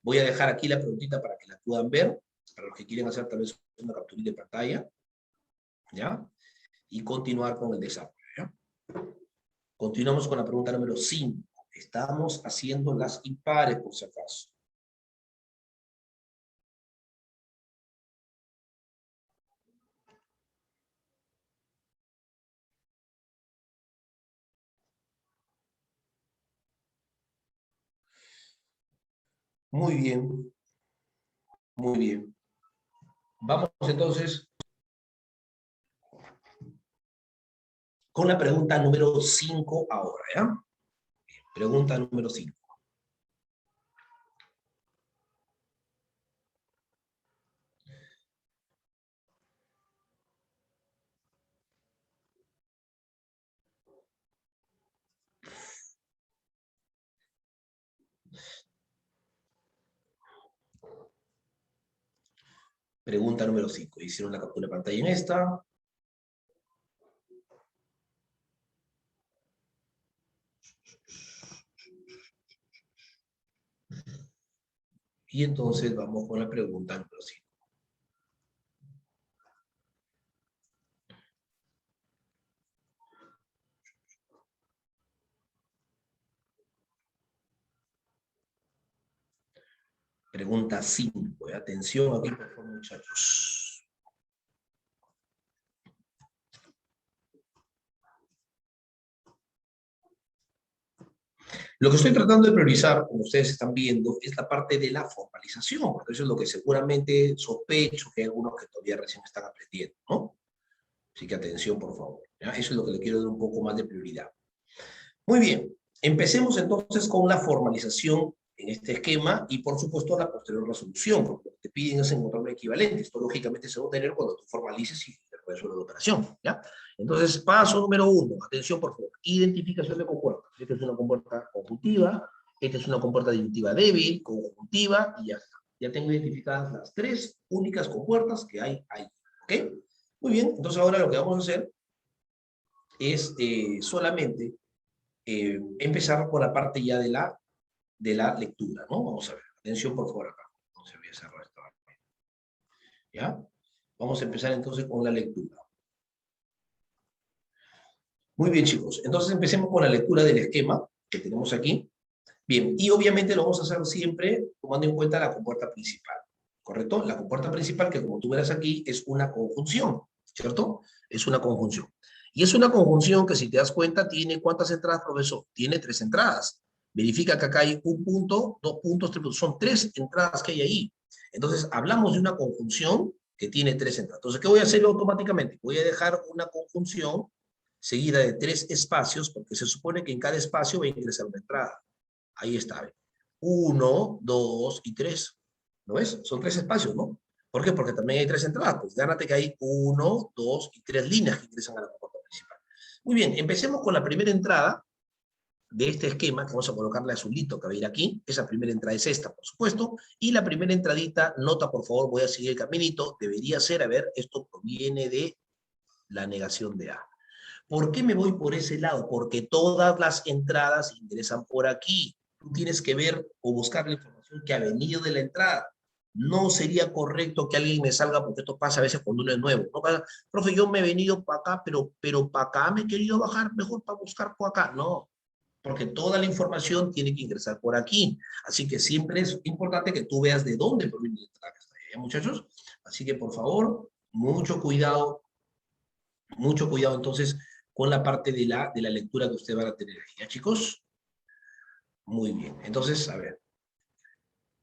Voy a dejar aquí la preguntita para que la puedan ver, para los que quieren hacer tal vez una captura de pantalla, ¿ya? Y continuar con el desarrollo, ¿ya? Continuamos con la pregunta número 5. Estamos haciendo las impares, por si acaso. Muy bien, muy bien. Vamos entonces con la pregunta número 5 ahora, ¿ya? Pregunta número 5. Pregunta número 5. Hicieron la captura de pantalla en esta. Y entonces vamos con la pregunta número 5. Pregunta 5. Atención aquí, por favor, muchachos. Lo que estoy tratando de priorizar, como ustedes están viendo, es la parte de la formalización, porque eso es lo que seguramente sospecho que hay algunos que todavía recién están aprendiendo, ¿no? Así que atención, por favor, ¿ya? Eso es lo que le quiero dar un poco más de prioridad. Muy bien, empecemos entonces con la formalización en este esquema y por supuesto la posterior resolución, porque lo que te piden es encontrar un equivalente. Esto lógicamente se va a obtener cuando tú formalices y resuelves la operación, ¿ya? Entonces, paso número 1, atención por favor, identificación de compuertas. Esta es una compuerta conjuntiva, esta es una compuerta disyuntiva débil, conjuntiva, y ya está. Ya tengo identificadas las 3 únicas compuertas que hay ahí, ¿ok? Muy bien, entonces ahora lo que vamos a hacer es solamente empezar por la parte ya de la lectura, ¿no? Vamos a ver, atención por favor acá. Entonces voy a cerrar esta parte. ¿Ya? Vamos a empezar entonces con la lectura. Muy bien, chicos. Entonces empecemos con la lectura del esquema que tenemos aquí. Bien, y obviamente lo vamos a hacer siempre tomando en cuenta la compuerta principal, ¿correcto? La compuerta principal, que como tú verás aquí, es una conjunción, ¿cierto? Es una conjunción. Y es una conjunción que, si te das cuenta, tiene ¿cuántas entradas, profesor? Tiene 3 entradas. Verifica que acá hay un punto, 2 puntos, 3 puntos. Son 3 entradas que hay ahí. Entonces, hablamos de una conjunción que tiene 3 entradas. Entonces, ¿qué voy a hacer automáticamente? Voy a dejar una conjunción seguida de 3 espacios, porque se supone que en cada espacio va a ingresar una entrada. Ahí está. 1, 2 y 3. ¿Lo ves? Son 3 espacios, ¿no? ¿Por qué? Porque también hay 3 entradas. Pues gánate que hay 1, 2 y 3 líneas que ingresan a la compuerta principal. Muy bien, empecemos con la primera entrada de este esquema, que vamos a colocarle azulito que va a ir aquí. Esa primera entrada es esta, por supuesto. Y la primera entradita, nota por favor, voy a seguir el caminito, debería ser, a ver, esto proviene de la negación de A. ¿Por qué me voy por ese lado? Porque todas las entradas ingresan por aquí. Tú tienes que ver o buscar la información que ha venido de la entrada. No sería correcto que alguien me salga, porque esto pasa a veces cuando uno es nuevo. No pasa, profe, yo me he venido para acá, pero para acá me he querido bajar, mejor para buscar por acá. No, porque toda la información tiene que ingresar por aquí. Así que siempre es importante que tú veas de dónde proviene la entrada que está ahí, muchachos. Así que, por favor, mucho cuidado entonces con la parte de la lectura que ustedes van a tener aquí, ¿ya, chicos? Muy bien. Entonces, a ver,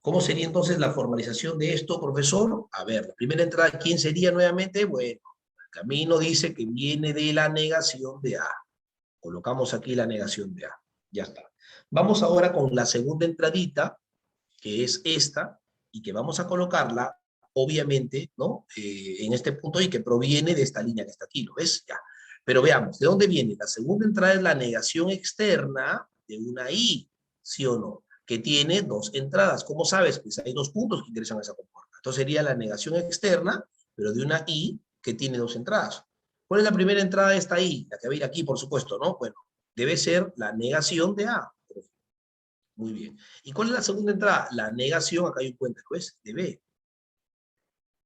¿cómo sería entonces la formalización de esto, profesor? A ver, la primera entrada, ¿quién sería nuevamente? Bueno, el camino dice que viene de la negación de A. Colocamos aquí la negación de A. Ya está. Vamos ahora con la segunda entradita, que es esta, y que vamos a colocarla, obviamente, ¿no? En este punto y que proviene de esta línea que está aquí, ¿lo ves? Ya. Pero veamos, ¿de dónde viene? La segunda entrada es la negación externa de una I, ¿sí o no? que tiene dos entradas. ¿Cómo sabes? Pues hay dos puntos que ingresan a esa compuerta. Entonces sería la negación externa, pero de una I que tiene dos entradas. ¿Cuál es la primera entrada de esta I? La que va a ir aquí, por supuesto, ¿no? Bueno, debe ser la negación de A. Muy bien. ¿Y cuál es la segunda entrada? La negación, acá hay un puente, ¿lo ves? De B.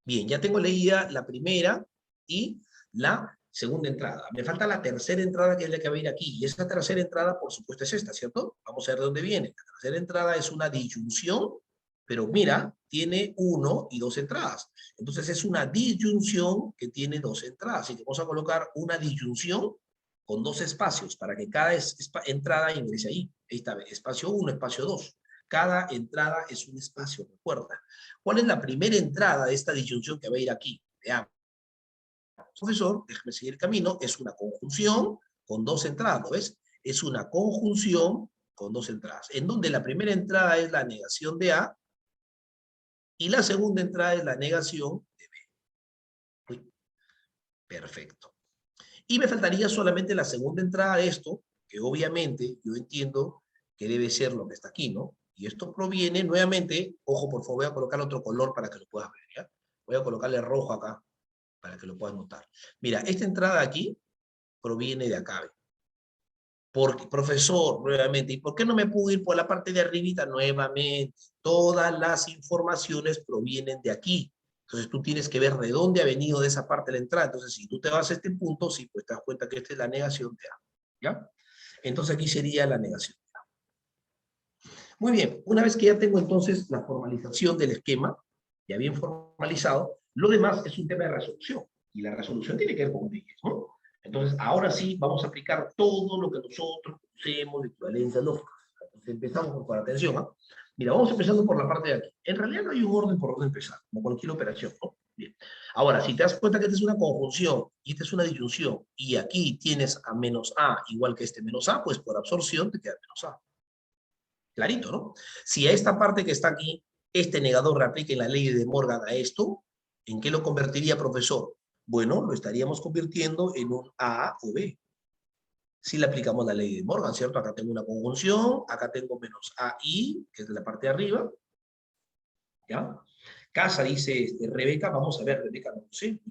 Bien, ya tengo leída la primera y la segunda entrada. Me falta la tercera entrada, que es la que va a ir aquí. Y esa tercera entrada, por supuesto, es esta, ¿cierto? Vamos a ver de dónde viene. La tercera entrada es una disyunción, pero mira, tiene uno y dos entradas. Entonces es una disyunción que tiene dos entradas. Así que vamos a colocar una disyunción con dos espacios para que cada entrada ingrese ahí. Ahí está, espacio 1, espacio 2. Cada entrada es un espacio, recuerda. ¿Cuál es la primera entrada de esta disyunción que va a ir aquí? Veamos. Profesor, déjame seguir el camino, es una conjunción con dos entradas, ¿no ves? Es una conjunción con dos entradas, en donde la primera entrada es la negación de A y la segunda entrada es la negación de B. Uy, perfecto. Y me faltaría solamente la segunda entrada de esto, que obviamente yo entiendo que debe ser lo que está aquí, ¿no? Y esto proviene nuevamente, ojo, por favor, voy a colocar otro color para que lo puedas ver, ¿ya? Voy a colocarle rojo acá, para que lo puedas notar. Mira, esta entrada aquí proviene de acá. Porque, profesor, nuevamente, ¿y por qué no me puedo ir por la parte de arribita? Nuevamente, todas las informaciones provienen de aquí. Entonces tú tienes que ver de dónde ha venido de esa parte la entrada. Entonces, si tú te vas a este punto, sí, pues te das cuenta que esta es la negación de A. ¿Ya? Entonces aquí sería la negación de A. Muy bien, una vez que ya tengo entonces la formalización del esquema, ya bien formalizado, lo demás es un tema de resolución. Y la resolución tiene que ver con leyes, ¿no? Entonces, ahora sí vamos a aplicar todo lo que nosotros conocemos de equivalencia lógica. Entonces, empezamos por atención, ¿ah? Mira, vamos empezando por la parte de aquí. En realidad no hay un orden por donde empezar, como cualquier operación, ¿no? Bien. Ahora, si te das cuenta que esta es una conjunción y esta es una disyunción, y aquí tienes a menos A igual que este menos A, pues por absorción te queda menos A. Clarito, ¿no? Si a esta parte que está aquí, este negador reaplica en la ley de Morgan a esto, ¿en qué lo convertiría, profesor? Bueno, lo estaríamos convirtiendo en un A o B. Si le aplicamos la ley de Morgan, ¿cierto? Acá tengo una conjunción, acá tengo menos AI, que es de la parte de arriba, ¿ya? Casa, dice Rebeca, vamos a ver, Rebeca, no sé,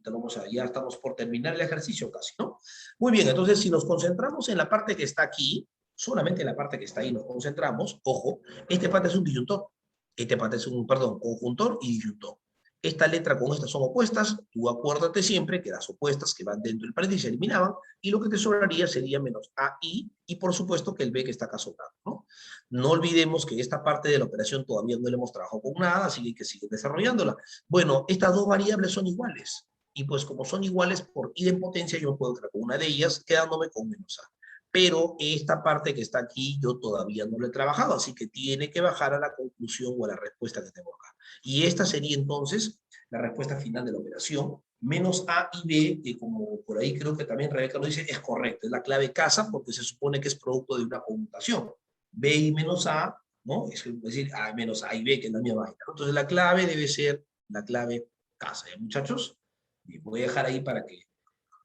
ya estamos por terminar el ejercicio casi, ¿no? Muy bien, entonces si nos concentramos en la parte que está aquí, solamente en la parte que está ahí nos concentramos, ojo, este parte es un disyuntor, este parte es un, perdón, conjuntor y disyuntor. Esta letra con estas son opuestas, tú acuérdate siempre que las opuestas que van dentro del paréntesis se eliminaban, y lo que te sobraría sería menos AI, y por supuesto que el B que está acá sobrando, ¿no? No olvidemos que esta parte de la operación todavía no le hemos trabajado con nada, así que sigue desarrollándola. Bueno, estas dos variables son iguales, y pues como son iguales por idempotencia, yo puedo crear con una de ellas, quedándome con menos A. Pero esta parte que está aquí yo todavía no lo he trabajado, así que tiene que bajar a la conclusión o a la respuesta que tengo acá. Y esta sería entonces la respuesta final de la operación, menos A y B, que como por ahí creo que también Rebeca lo dice, es correcto, es la clave casa porque se supone que es producto de una conmutación. B y menos A, ¿no? Es decir, A menos A y B, que es la misma vaina. Entonces la clave debe ser la clave casa, ¿ya, muchachos? Y voy a dejar ahí para que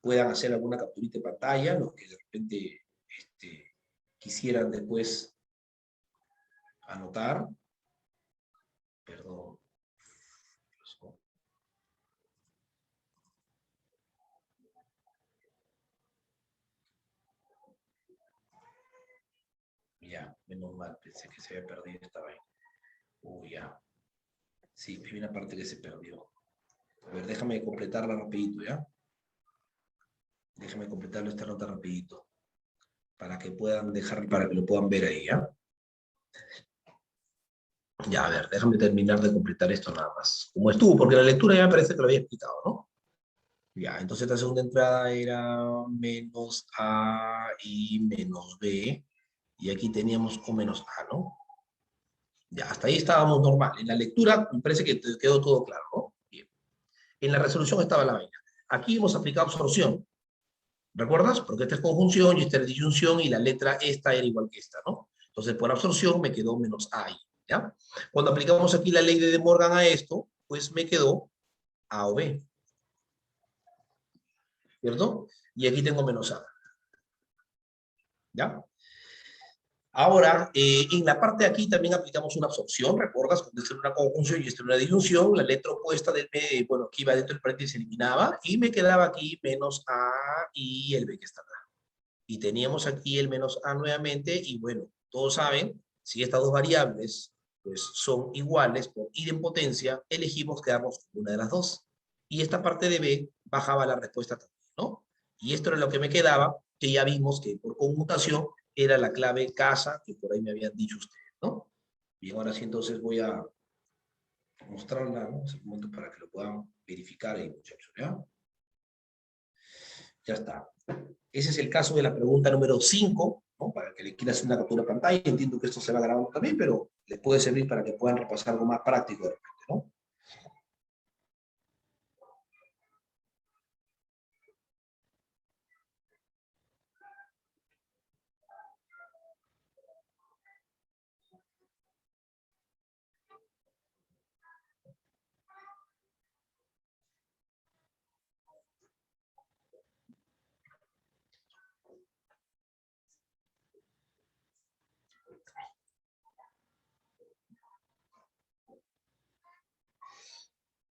puedan hacer alguna capturita de pantalla, los que de repente quisieran después anotar. Perdón. Ya, menos mal, pensé que se había perdido esta vaina. Uy, ya. Sí, hay una parte que se perdió. A ver, déjame completarla rapidito, ¿ya? Déjame completarlo esta nota rapidito. Para que puedan dejar, para que lo puedan ver ahí, ¿ya? Ya, a ver, déjame terminar de completar esto nada más. Como estuvo, porque la lectura ya me parece que lo había explicado, ¿no? Ya, entonces la segunda entrada era menos A y menos B. Y aquí teníamos O menos A, ¿no? Ya, hasta ahí estábamos normal. En la lectura me parece que te quedó todo claro, ¿no? Bien. En la resolución estaba la vaina. Aquí hemos aplicado absorción. ¿Recuerdas? Porque esta es conjunción y esta es disyunción y la letra esta era igual que esta, ¿no? Entonces, por absorción me quedó menos A ahí, ¿ya? Cuando aplicamos aquí la ley de De Morgan a esto, pues me quedó A o B, ¿cierto? Y aquí tengo menos A, ¿ya? Ahora, en la parte de aquí también aplicamos una absorción, ¿recuerdas? Cuando esta era una conjunción y esta era una disyunción, la letra opuesta del B, bueno, aquí iba dentro del paréntesis, se eliminaba, y me quedaba aquí menos A y el B que está acá. Y teníamos aquí el menos A nuevamente, y bueno, todos saben, si estas dos variables pues, son iguales por idempotencia, elegimos quedarnos con una de las dos. Y esta parte de B bajaba la respuesta también, ¿no? Y esto era lo que me quedaba, que ya vimos que por conmutación era la clave casa, que por ahí me habían dicho ustedes, ¿no? Bien, ahora sí entonces voy a mostrarla, ¿no? Un momento para que lo puedan verificar ahí, muchachos, ¿ya? Ya está. Ese es el caso de la pregunta número 5, ¿no? Para que le quiera hacer una captura de pantalla. Entiendo que esto se va grabando también, pero les puede servir para que puedan repasar algo más práctico de repente, ¿no?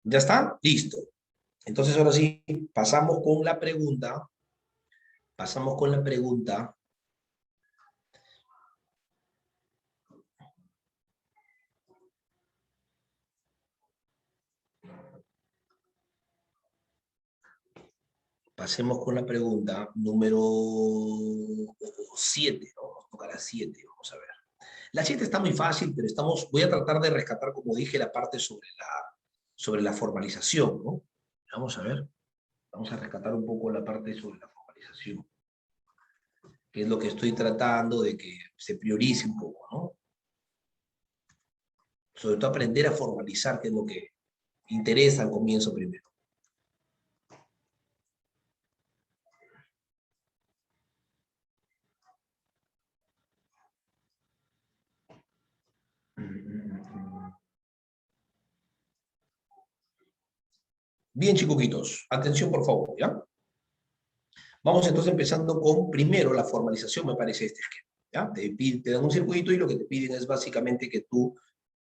¿Ya está? Listo. Entonces, ahora sí, pasamos con la pregunta. Pasamos con la pregunta. Pasemos con la pregunta número 7, ¿no? Nos toca la 7, vamos a ver. La 7 está muy fácil, pero voy a tratar de rescatar, como dije, la parte sobre la formalización, ¿no? Vamos a ver. Vamos a rescatar un poco la parte sobre la formalización, que es lo que estoy tratando de que se priorice un poco, ¿no? Sobre todo aprender a formalizar, que es lo que interesa al comienzo primero. Bien, chiquitos, atención por favor, ¿ya? Vamos entonces empezando con, primero, la formalización, me parece este esquema, ¿ya? Te dan un circuito y lo que te piden es básicamente que tú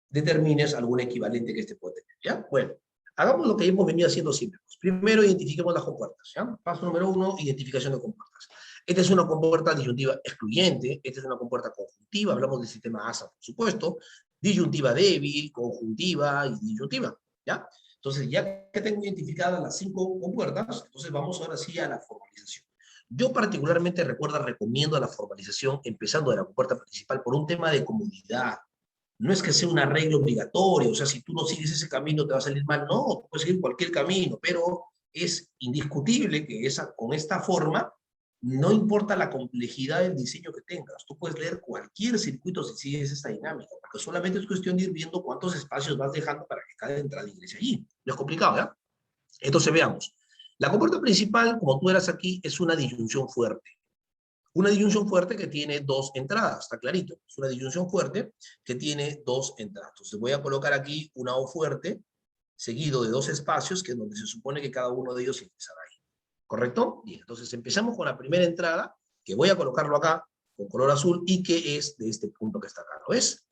determines algún equivalente que este puede tener, ¿ya? Bueno, hagamos lo que hemos venido haciendo siempre. Primero, identifiquemos las compuertas, ¿ya? Paso número 1, identificación de compuertas. Esta es una compuerta disyuntiva excluyente, esta es una compuerta conjuntiva, hablamos del sistema ASA, por supuesto, disyuntiva débil, conjuntiva y disyuntiva, ¿ya? Entonces, ya que tengo identificadas las 5 compuertas, entonces vamos ahora sí a la formalización. Yo particularmente recomiendo la formalización empezando de la compuerta principal por un tema de comodidad. No es que sea una regla obligatoria, o sea, si tú no sigues ese camino te va a salir mal, no, tú puedes seguir cualquier camino, pero es indiscutible que con esta forma, no importa la complejidad del diseño que tengas, tú puedes leer cualquier circuito si sigues esta dinámica, porque solamente es cuestión de ir viendo cuántos espacios vas dejando para que cada entrada ingrese allí. No es complicado, ¿ya? Entonces veamos. La compuerta principal, como tú verás aquí, es una disyunción fuerte. Una disyunción fuerte que tiene 2 entradas, está clarito. Es una disyunción fuerte que tiene 2 entradas. Entonces voy a colocar aquí una O fuerte, seguido de 2 espacios, que es donde se supone que cada uno de ellos empezará ahí. ¿Correcto? Bien, entonces empezamos con la primera entrada, que voy a colocarlo acá con color azul, y que es de este punto que está acá, ¿lo ves?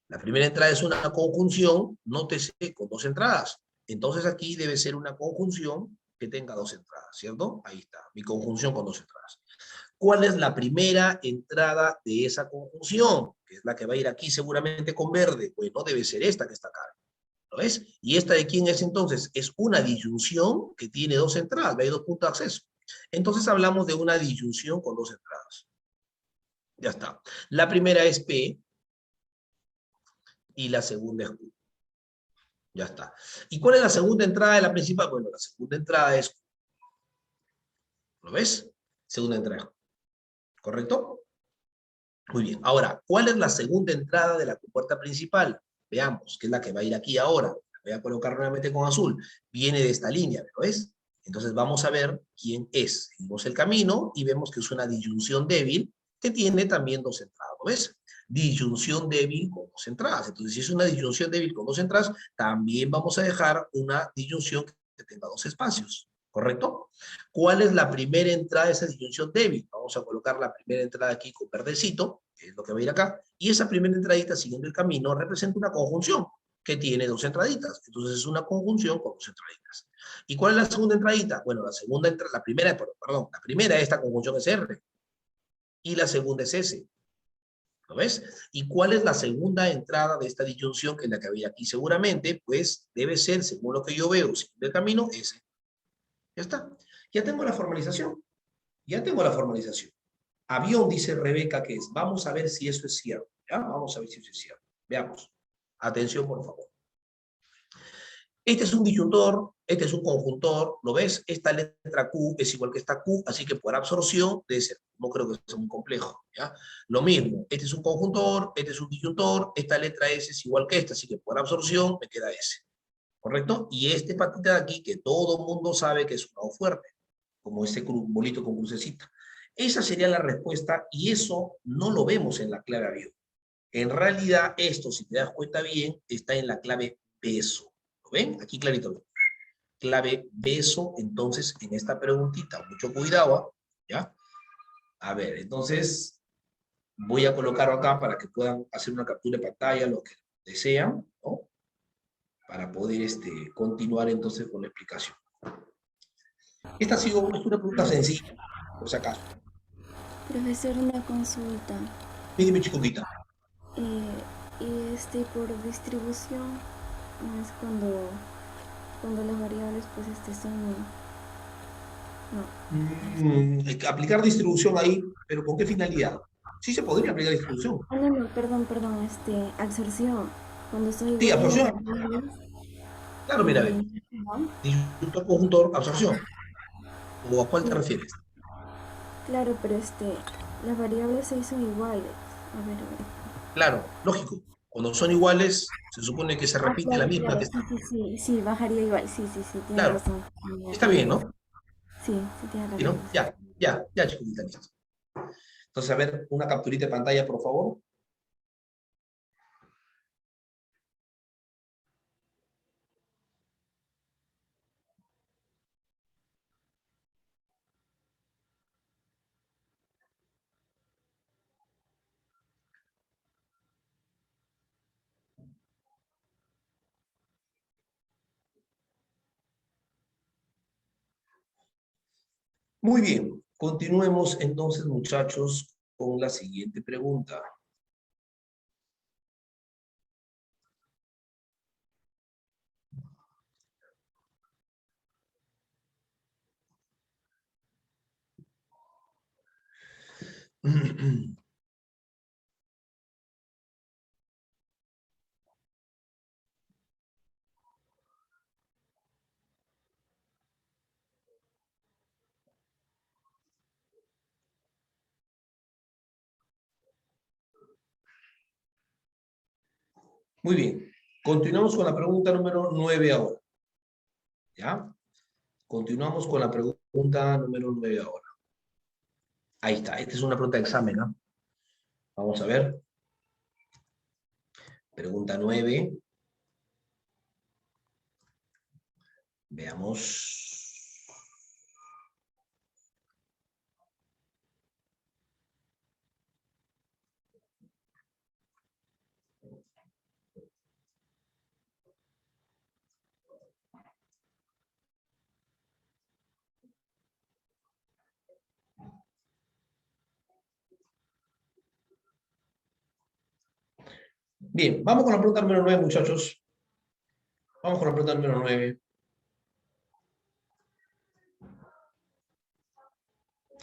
La primera entrada es una conjunción, nótese, con 2 entradas. Entonces aquí debe ser una conjunción que tenga 2 entradas, ¿cierto? Ahí está, mi conjunción con 2 entradas. ¿Cuál es la primera entrada de esa conjunción? Que es la que va a ir aquí seguramente con verde. Pues no debe ser esta que está acá. ¿Lo ves? ¿Y esta de quién es entonces? Es una disyunción que tiene 2 entradas, hay 2 puntos de acceso. Entonces hablamos de una disyunción con 2 entradas. Ya está. La primera es P y la segunda es Q. Ya está. ¿Y cuál es la segunda entrada de la principal? Bueno, la segunda entrada es Q. ¿Lo ves? Segunda entrada es Q. ¿Correcto? Muy bien. Ahora, ¿cuál es la segunda entrada de la compuerta principal? Veamos, que es la que va a ir aquí ahora. La voy a colocar nuevamente con azul. Viene de esta línea, ¿lo ves? Entonces vamos a ver quién es. Seguimos el camino y vemos que es una disyunción débil que tiene también 2 entradas, ¿lo ves? Disyunción débil con 2 entradas. Entonces, si es una disyunción débil con 2 entradas, también vamos a dejar una disyunción que tenga 2 espacios, ¿correcto? ¿Cuál es la primera entrada de esa disyunción débil? Vamos a colocar la primera entrada aquí con verdecito. que es lo que va a ir acá, y esa primera entradita siguiendo el camino representa una conjunción que tiene dos entraditas. Entonces es una conjunción con dos entraditas. ¿Y cuál es la segunda entradita? Bueno, la primera, perdón, la primera de esta conjunción es R, y la segunda es S. ¿Lo ves? ¿Y cuál es la segunda entrada de esta disyunción que es la que había aquí? Seguramente, pues, debe ser, según lo que yo veo, siguiendo el camino, S. Ya está. Ya tengo la formalización. Ya tengo la formalización. Avión, dice Rebeca, que es. Vamos a ver si eso es cierto. ¿Ya? Vamos a ver si eso es cierto. Veamos. Atención, por favor. Este es un disyuntor, este es un conjuntor, ¿lo ves? Esta letra Q es igual que esta Q, así que por absorción debe ser. No creo que sea muy complejo, ¿ya? Lo mismo, este es un conjuntor, este es un disyuntor, esta letra S es igual que esta, así que por absorción me queda S, ¿correcto? Y este patita de aquí, que todo el mundo sabe que es un O fuerte, como este bolito con crucecita. Esa sería la respuesta, y eso no lo vemos en la clave avión. En realidad, esto, si te das cuenta bien, está en la clave beso. ¿Lo ven? Aquí clarito. Clave beso, entonces, en esta preguntita. Mucho cuidado, ¿ya? A ver, entonces, voy a colocarlo acá para que puedan hacer una captura de pantalla, lo que desean, ¿no? Para poder continuar entonces con la explicación. Esta ha sido una pregunta sencilla, por si acaso. Profesor, una consulta. Dime, chiquita. Y por distribución es cuando las variables pues son no. Aplicar distribución ahí, pero ¿con qué finalidad? Sí se podría aplicar distribución. No, perdón, absorción. Cuando son Sí, iguales las absorción. variables Claro, mira, ve. ¿no? Disyuntor, conjuntor, absorción. ¿O a cuál te Sí, refieres? claro, pero las variables ahí son iguales. A ver. Claro, lógico. Cuando son iguales, se supone que se repite la misma Claro, que sí, está. sí, sí, sí, bajaría igual, sí, sí, sí, tiene Claro, razón. está Tiene bien, razón. ¿no? Sí, sí, tiene ¿Sí, razón. no? Ya, chiquitita, listo. Entonces, a ver, una capturita de pantalla, por favor. Muy bien, continuemos entonces, muchachos, con la siguiente pregunta. Muy bien, continuamos con la pregunta número 9 ahora. ¿Ya? Continuamos con la pregunta número 9 ahora. Ahí está, esta es una pregunta de examen, ¿no? Vamos a ver. Pregunta 9. Veamos. Bien, vamos con la pregunta número 9, muchachos. Vamos con la pregunta número 9.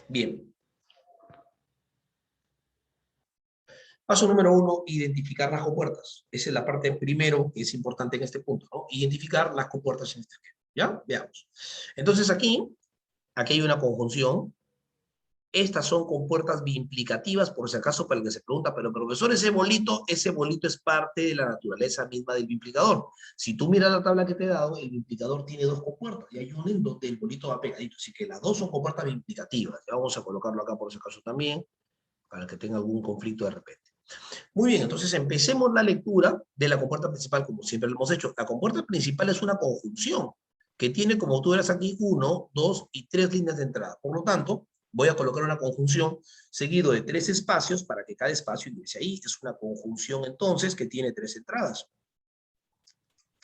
Bien. Paso número 1, identificar las compuertas. Esa es la parte primero que es importante en este punto, ¿no? Identificar las compuertas en este esquema. ¿Ya? Veamos. Entonces aquí hay una conjunción. Estas son compuertas biimplicativas, por si acaso, para el que se pregunta, pero profesor, ese bolito es parte de la naturaleza misma del biimplicador. Si tú miras la tabla que te he dado, el biimplicador tiene dos compuertas, y hay una en donde el bolito va pegadito, así que las dos son compuertas biimplicativas. Ya vamos a colocarlo acá por si acaso también, para el que tenga algún conflicto de repente. Muy bien, entonces empecemos la lectura de la compuerta principal, como siempre lo hemos hecho. La compuerta principal es una conjunción, que tiene, como tú verás aquí, 1, 2 y 3 líneas de entrada. Por lo tanto, Voy a colocar una conjunción seguido de 3 espacios para que cada espacio ingrese ahí. Es una conjunción entonces que tiene 3 entradas.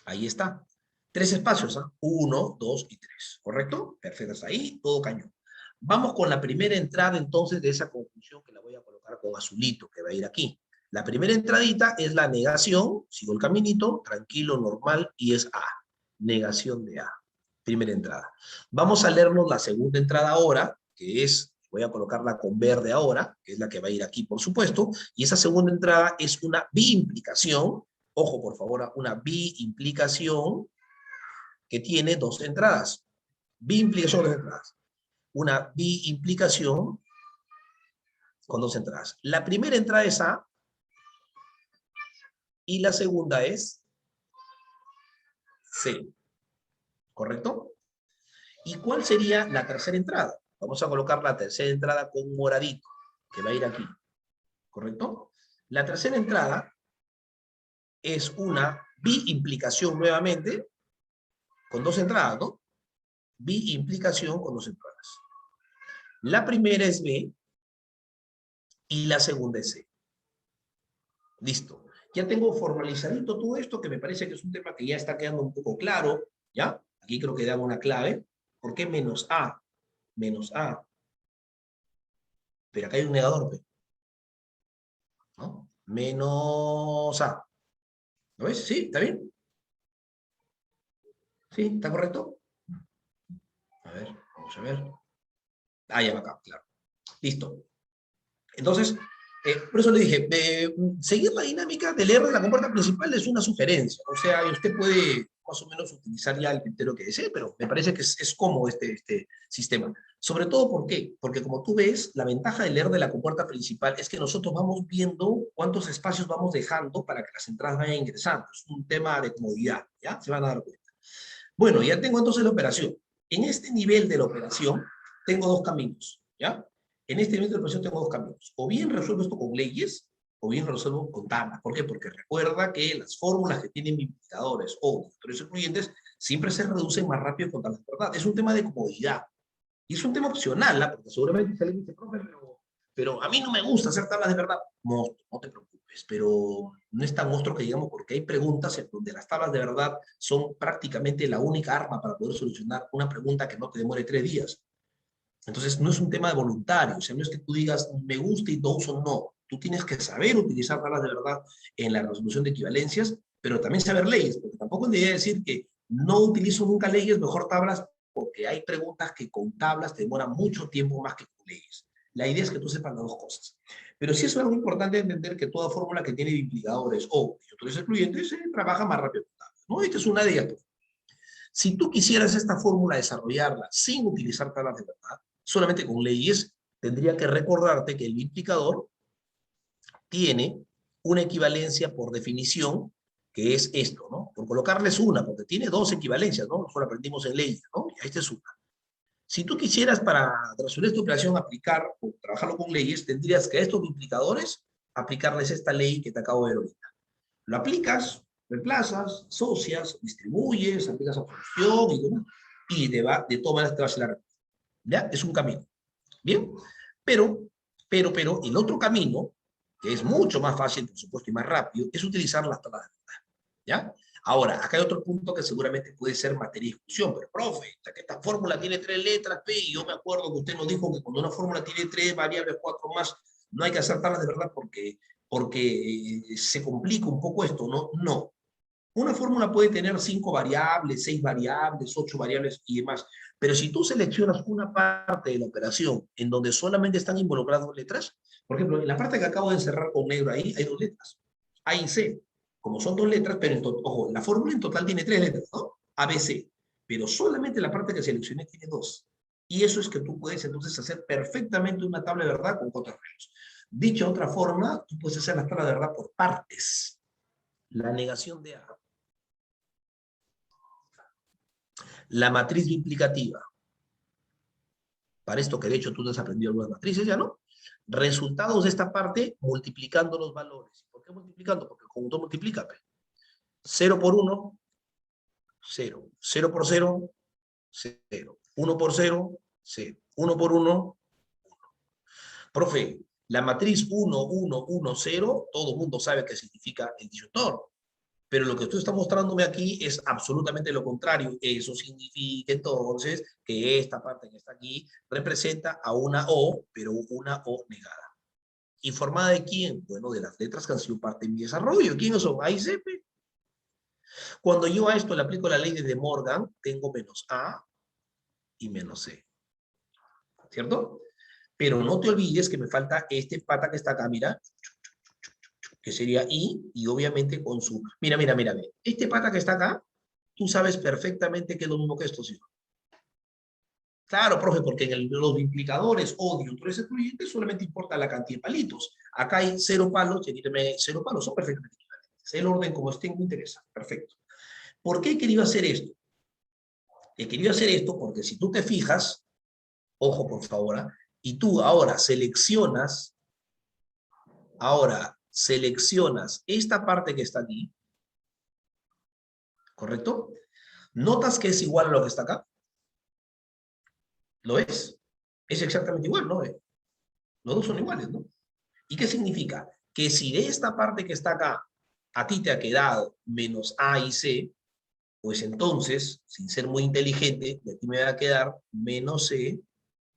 Ahí está. 3 espacios, ¿ah? 1, 2 y 3. ¿Correcto? Perfecto, hasta ahí, todo cañón. Vamos con la primera entrada entonces de esa conjunción que la voy a colocar con azulito, que va a ir aquí. La primera entradita es la negación, sigo el caminito, tranquilo, normal, y es A. Negación de A. Primera entrada. Vamos a leernos la segunda entrada ahora, que es, voy a colocarla con verde ahora, que es la que va a ir aquí, por supuesto, y esa segunda entrada es una biimplicación, ojo por favor, una biimplicación que tiene 2 entradas. Biimplicación, 2 entradas. Una biimplicación con 2 entradas. La primera entrada es A y la segunda es C. ¿Correcto? ¿Y cuál sería la tercera entrada? Vamos a colocar la tercera entrada con moradito, que va a ir aquí. ¿Correcto? La tercera entrada es una biimplicación nuevamente, con 2 entradas, ¿no? Biimplicación con 2 entradas. La primera es B y la segunda es C. Listo. Ya tengo formalizadito todo esto, que me parece que es un tema que ya está quedando un poco claro, ¿ya? Aquí creo que dan una clave. ¿Por qué menos A? Menos A. Pero acá hay un negador, ¿no? Menos A. ¿Lo ves? ¿Sí? ¿Está bien? ¿Sí? ¿Está correcto? A ver, vamos a ver. Ah, ya va acá, claro. Listo. Entonces, por eso le dije, seguir la dinámica de leer de la compuerta principal es una sugerencia. O sea, usted puede más o menos utilizar ya el criterio que desee, pero me parece que es cómodo este sistema. Sobre todo, ¿por qué? Porque como tú ves, la ventaja de leer de la compuerta principal es que nosotros vamos viendo cuántos espacios vamos dejando para que las entradas vayan ingresando. Es un tema de comodidad, ¿ya? Se van a dar cuenta. Bueno, ya tengo entonces la operación. En este nivel de la operación, tengo 2 caminos, ¿ya? En este nivel de la operación tengo 2 caminos. O bien resuelvo esto con leyes, o bien lo resuelvo con tablas. ¿Por qué? Porque recuerda que las fórmulas que tienen indicadores o factores excluyentes siempre se reducen más rápido con tablas de verdad. Es un tema de comodidad. Y es un tema opcional, ¿ah? Porque seguramente si alguien dice, profe, pero a mí no me gusta hacer tablas de verdad. Monstruo, no te preocupes, pero no es tan monstruo que digamos, porque hay preguntas en donde las tablas de verdad son prácticamente la única arma para poder solucionar una pregunta que no te demore 3 días. Entonces, no es un tema de voluntario, o sea, no es que tú digas, me gusta y no uso, no. Tú tienes que saber utilizar tablas de verdad en la resolución de equivalencias, pero también saber leyes, porque tampoco es de decir que no utilizo nunca leyes, mejor tablas, porque hay preguntas que con tablas te demoran mucho tiempo más que con leyes. La idea es que tú sepas las 2 cosas. Pero sí es algo importante entender que toda fórmula que tiene implicadores o factores excluyentes trabaja más rápido con tablas, ¿no? Esta es una de ellas. Si tú quisieras esta fórmula desarrollarla sin utilizar tablas de verdad, solamente con leyes, tendría que recordarte que el multiplicador tiene una equivalencia por definición, que es esto, ¿no? Por colocarles una, porque tiene 2 equivalencias, ¿no? Nosotros aprendimos en leyes, ¿no? Y esta es una. Si tú quisieras para resolver esta operación aplicar o trabajarlo con leyes, tendrías que a estos multiplicadores aplicarles esta ley que te acabo de ver ahorita. Lo aplicas, reemplazas, asocias, distribuyes, aplicas absorción y demás, y de todas maneras te va a hacer la respuesta. ¿Ya? Es un camino. ¿Bien? Pero, el otro camino, que es mucho más fácil, por supuesto, y más rápido, es utilizar las tablas de verdad. ¿Ya? Ahora, acá hay otro punto que seguramente puede ser materia de discusión, pero profe, ya que esta fórmula tiene 3 letras, P, y yo me acuerdo que usted nos dijo que cuando una fórmula tiene 3 variables, 4 más, no hay que hacer tablas de verdad porque se complica un poco esto, ¿no? No. Una fórmula puede tener 5 variables, 6 variables, 8 variables y demás, pero si tú seleccionas una parte de la operación en donde solamente están involucradas 2 letras, por ejemplo, en la parte que acabo de encerrar con negro ahí, hay 2 letras, A y C, como son 2 letras, pero ojo, la fórmula en total tiene 3 letras, ¿no? A, B, C, pero solamente la parte que seleccioné tiene 2. Y eso es que tú puedes entonces hacer perfectamente una tabla de verdad con contrarreloj. Dicha otra forma, tú puedes hacer la tabla de verdad por partes. La negación de A. La matriz implicativa. Para esto que de hecho tú has aprendido algunas matrices, ¿ya no? Resultados de esta parte multiplicando los valores. ¿Por qué multiplicando? Porque el conjunto multiplica. 0 por 1, 0. 0 por 0, 0. 1 por 0, 0. 1 por 1, Profe, la matriz 1, 1, 1, 0, todo el mundo sabe qué significa el disyuntor. Pero lo que tú estás mostrándome aquí es absolutamente lo contrario. Eso significa entonces que esta parte que está aquí representa a una O, pero una O negada. ¿Informada de quién? Bueno, de las letras que han sido parte de mi desarrollo. ¿Quiénes son? A y C. Cuando yo a esto le aplico la ley de De Morgan, tengo menos A y menos C. ¿Cierto? Pero no te olvides que me falta este pata que está acá, mira, que sería I, y obviamente con su... Mira, mira, mira, mira. Este pata que está acá, tú sabes perfectamente que es lo mismo que esto, ¿sí? Claro, profe, porque en los implicadores o disyuntores excluyentes solamente importa la cantidad de palitos. Acá hay 0 palos, cero palos, son perfectamente equivalentes. El orden como esté me interesa, perfecto. ¿Por qué he querido hacer esto? He querido hacer esto porque si tú te fijas, ojo por favor, ¿eh? Y tú ahora seleccionas esta parte que está aquí, ¿correcto? ¿Notas que es igual a lo que está acá? ¿Lo es? Es exactamente igual, ¿no? Los dos son iguales, ¿no? ¿Y qué significa? Que si de esta parte que está acá a ti te ha quedado menos A y C, pues entonces, sin ser muy inteligente, de aquí me va a quedar menos C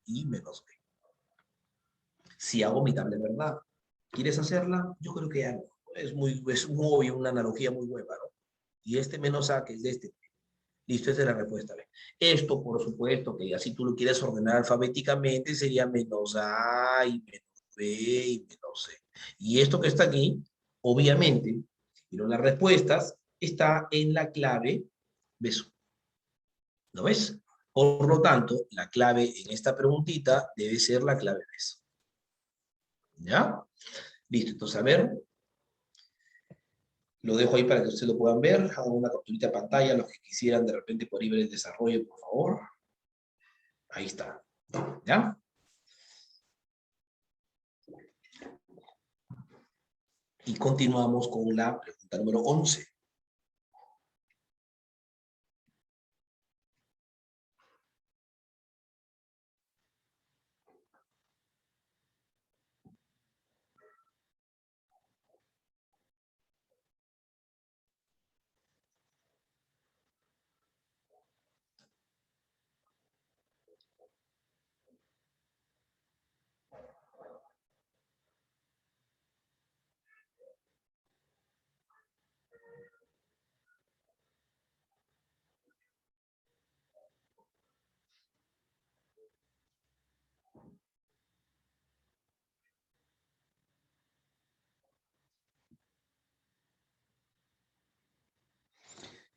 y menos B. Si hago mi tabla, ¿verdad? ¿Quieres hacerla? Yo creo que hago. Es muy obvio, una analogía muy buena, ¿no? Y este menos A, que es de este. Listo, esa es la respuesta. ¿Ve? Esto, por supuesto, que ya si tú lo quieres ordenar alfabéticamente, sería menos A y menos B y menos C. Y esto que está aquí, obviamente, pero las respuestas está en la clave beso. ¿No ves? Por lo tanto, la clave en esta preguntita debe ser la clave beso. ¿Ya? Listo, entonces a ver, lo dejo ahí para que ustedes lo puedan ver. Hagan una capturita de pantalla, los que quisieran de repente por ahí ver el desarrollo, por favor. Ahí está. ¿Ya? Y continuamos con la pregunta número 11.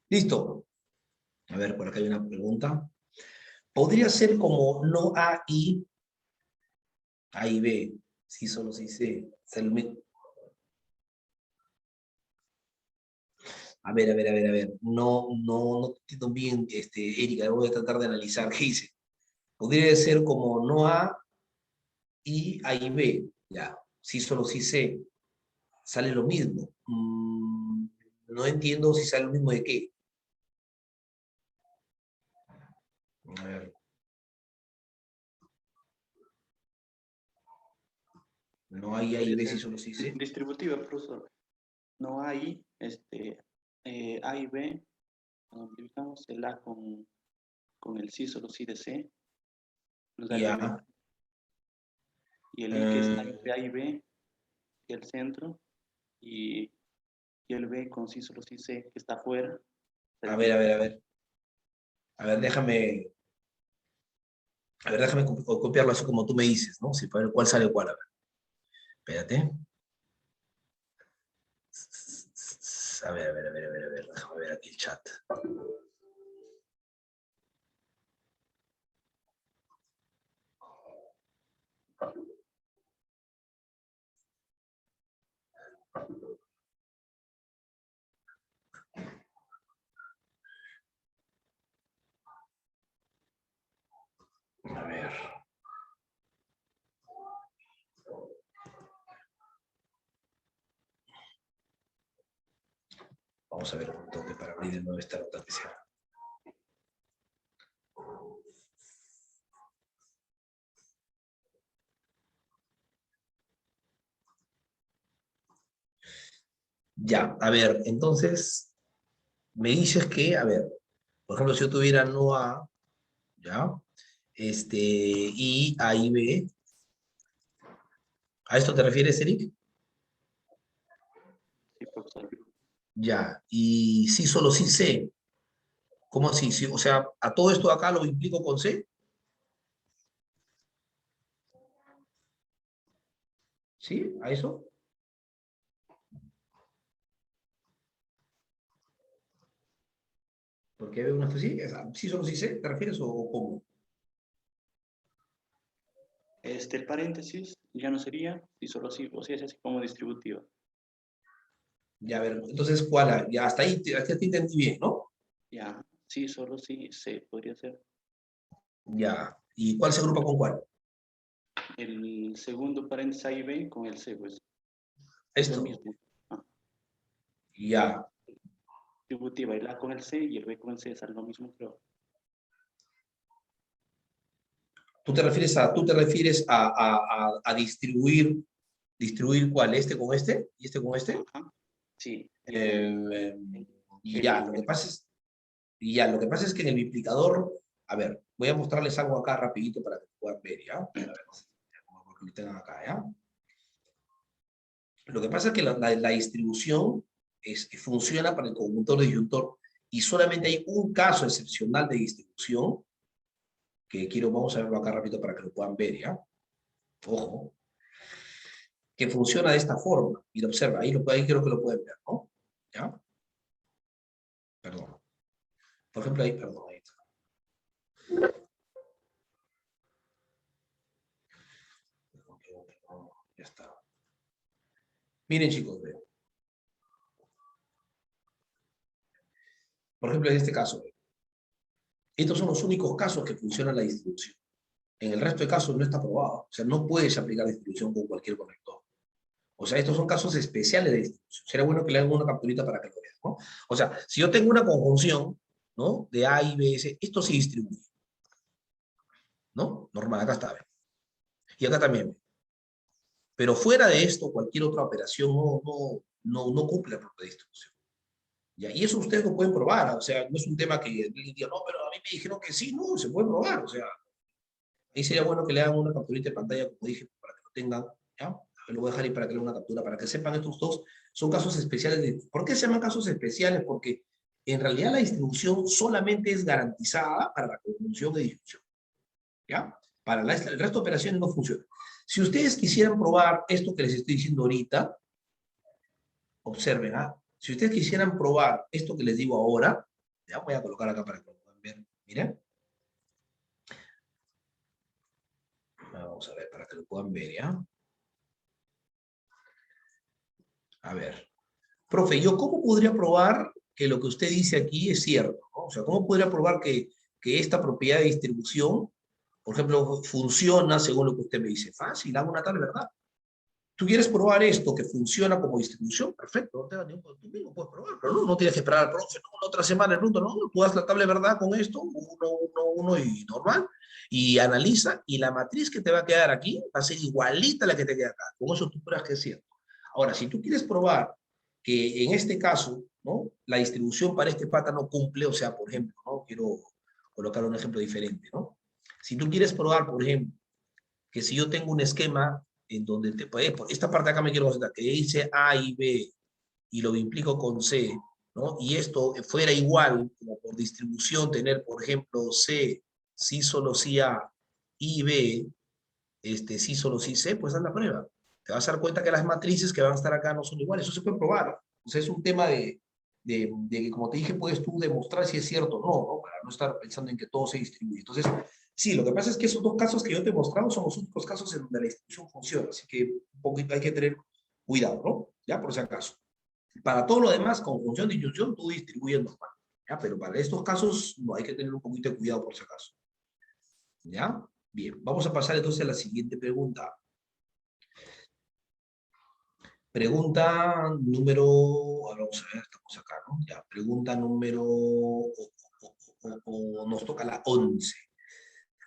Listo. A ver, por acá hay una pregunta. ¿Podría ser como no A y B? Sí, solo sí C. A ver, a ver, a ver, a ver. No entiendo bien, Erika, voy a tratar de analizar qué dice. Podría ser como no A y B. Ya, sí, solo sí C. Sale lo mismo. No entiendo si sale lo mismo de qué. A ver. No hay A y Podría B si ser solo sí C. distributiva, profesor. No hay A y B, multiplicamos el A con el sí, solo sí de C, nos daría B. Ya. Y el I que está Eh, entre A y B, y el centro, y, y el B con sí, solo sí C, que está afuera, a sería ver, a B. ver, a ver. A ver, déjame copiarlo así como tú me dices, ¿no? Si para ver cuál sale cuál. A ver, espérate. A ver, a ver, a ver, a ver, a ver. Déjame ver aquí el chat. A ver. Vamos a ver un toque para abrir de nuevo esta nota especial. Ya, a ver, entonces, me dices que, a ver, por ejemplo, si yo tuviera no A, ¿ya? Y A y B, ¿a esto te refieres, Eric? Sí, profesor. Ya, y sí, solo sí C. ¿Cómo así? Sí, o sea, ¿a todo esto de acá lo implico con C? ¿Sí? ¿A eso? Porque veo una sí, sí, solo sí C, ¿te refieres o cómo? El paréntesis ya no sería si solo sí, o si es así como distributiva. Ya, a ver, entonces, ¿cuál? Ya, hasta ahí, hasta ahí te entendí bien, ¿no? Ya, sí, solo sí, se podría ser. Ya, ¿y cuál se agrupa con cuál? El segundo paréntesis A y B con el C, pues es lo Esto, mismo. Ah, ya. distributiva, el A con el C y el B con el C es lo mismo, creo. ¿Tú te refieres a distribuir cuál? ¿Este con este? ¿Y este con este? Ajá, sí, Eh, y ya, el, lo que el- pasa es, y ya, lo que pasa es que en el multiplicador, a ver, voy a mostrarles algo acá rapidito para que lo puedan ver, ¿ya? A ver, porque lo tengan acá, ¿ya? Lo que pasa es que la distribución funciona para el conjuntor disyuntor y solamente hay un caso excepcional de distribución que vamos a verlo acá rápido para que lo puedan ver, ¿ya? Ojo, que funciona de esta forma. Y lo observa, ahí creo que lo pueden ver, ¿no? ¿Ya? Perdón. Por ejemplo, ahí, perdón, ahí está. Ya está. Miren, chicos, vean. Por ejemplo, en este caso, estos son los únicos casos que funciona la distribución. En el resto de casos no está probado. O sea, no puedes aplicar distribución con cualquier conector. O sea, estos son casos especiales de distribución. Sería bueno que le hagan una capturita para que lo vean, ¿no? O sea, si yo tengo una conjunción, ¿no? De A y B, S, esto se distribuye, ¿no? Normal, acá está, ¿ve? Y acá también. Pero fuera de esto, cualquier otra operación no cumple la propia distribución. ¿Ya? Y eso ustedes lo pueden probar, o sea, no es un tema que digan, no, pero a mí me dijeron que sí, no, se puede probar, o sea, ahí sería bueno que le hagan una capturita de pantalla, como dije, para que lo tengan, ¿ya? Lo voy a dejar ahí para que le hagan una captura, para que sepan estos dos, son casos especiales. ¿Por qué se llaman casos especiales? Porque en realidad la distribución solamente es garantizada para la conjunción de disyunción, ¿ya? Para el resto de operaciones no funciona. Si ustedes quisieran probar esto que les estoy diciendo ahorita, observen, ¿ah? Si ustedes quisieran probar esto que les digo ahora, ya voy a colocar acá para que lo puedan ver. Miren. Vamos a ver, para que lo puedan ver, ¿ya? A ver. Profe, ¿yo cómo podría probar que lo que usted dice aquí es cierto, ¿no? O sea, ¿cómo podría probar que esta propiedad de distribución, por ejemplo, funciona según lo que usted me dice? Fácil, hago una tal verdad. ¿Tú quieres probar esto que funciona como distribución? Perfecto, no te da ningún problema. Tú mismo puedes probarlo, ¿no? No tienes que esperar al profe, no, la otra semana el punto, no, tú haz la tabla de verdad con esto, uno y normal, y analiza, y la matriz que te va a quedar aquí va a ser igualita a la que te queda acá. Con eso tú pruebas que es cierto. Ahora, si tú quieres probar que en este caso, ¿no? La distribución para este pata no cumple, o sea, por ejemplo, ¿no? Quiero colocar un ejemplo diferente, ¿no? Si tú quieres probar, por ejemplo, que si yo tengo un esquema en donde por esta parte acá me quiero concentrar, que dice A y B y lo implico con C, ¿no? Y esto fuera igual, como por distribución, tener, por ejemplo, C, sí solo sí A y B, sí solo sí C, pues haz la prueba. Te vas a dar cuenta que las matrices que van a estar acá no son iguales. Eso se puede probar. O sea, es un tema de que, como te dije, puedes tú demostrar si es cierto o no, ¿no? Para no estar pensando en que todo se distribuye. Entonces, sí, lo que pasa es que esos dos casos que yo te he mostrado son los únicos casos en donde la distribución funciona. Así que un poquito hay que tener cuidado, ¿no? Ya, por si acaso. Para todo lo demás, con función de disyunción, tú distribuyes normal. ¿Ya? Pero para estos casos, no hay que tener un poquito de cuidado por si acaso. ¿Ya? Bien, vamos a pasar entonces a la siguiente pregunta. Pregunta número, ahora vamos a ver, estamos acá, ¿no? Ya, pregunta número, nos toca la 11.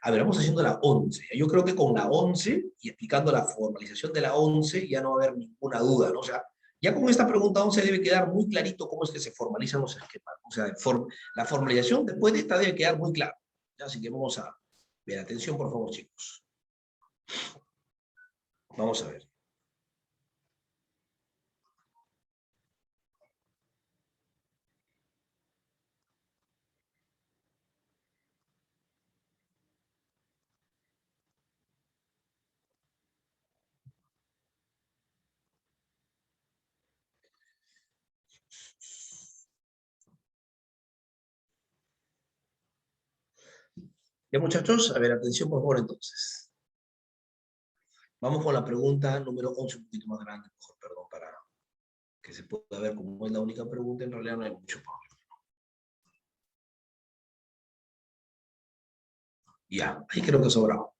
A ver, vamos haciendo la 11. Yo creo que con la 11 y explicando la formalización de la 11 ya no va a haber ninguna duda, ¿no? O sea, Ya con esta pregunta 11 debe quedar muy clarito cómo es que se formalizan los esquemas. O sea, la formalización después de esta debe quedar muy clara. Así que vamos a ver. Atención, por favor, chicos. Vamos a ver. Ya, muchachos, a ver, atención, por favor, entonces. Vamos con la pregunta número 11, un poquito más grande, mejor, perdón, para que se pueda ver cómo es la única pregunta, en realidad no hay mucho problema. Ya, ahí creo que sobraba.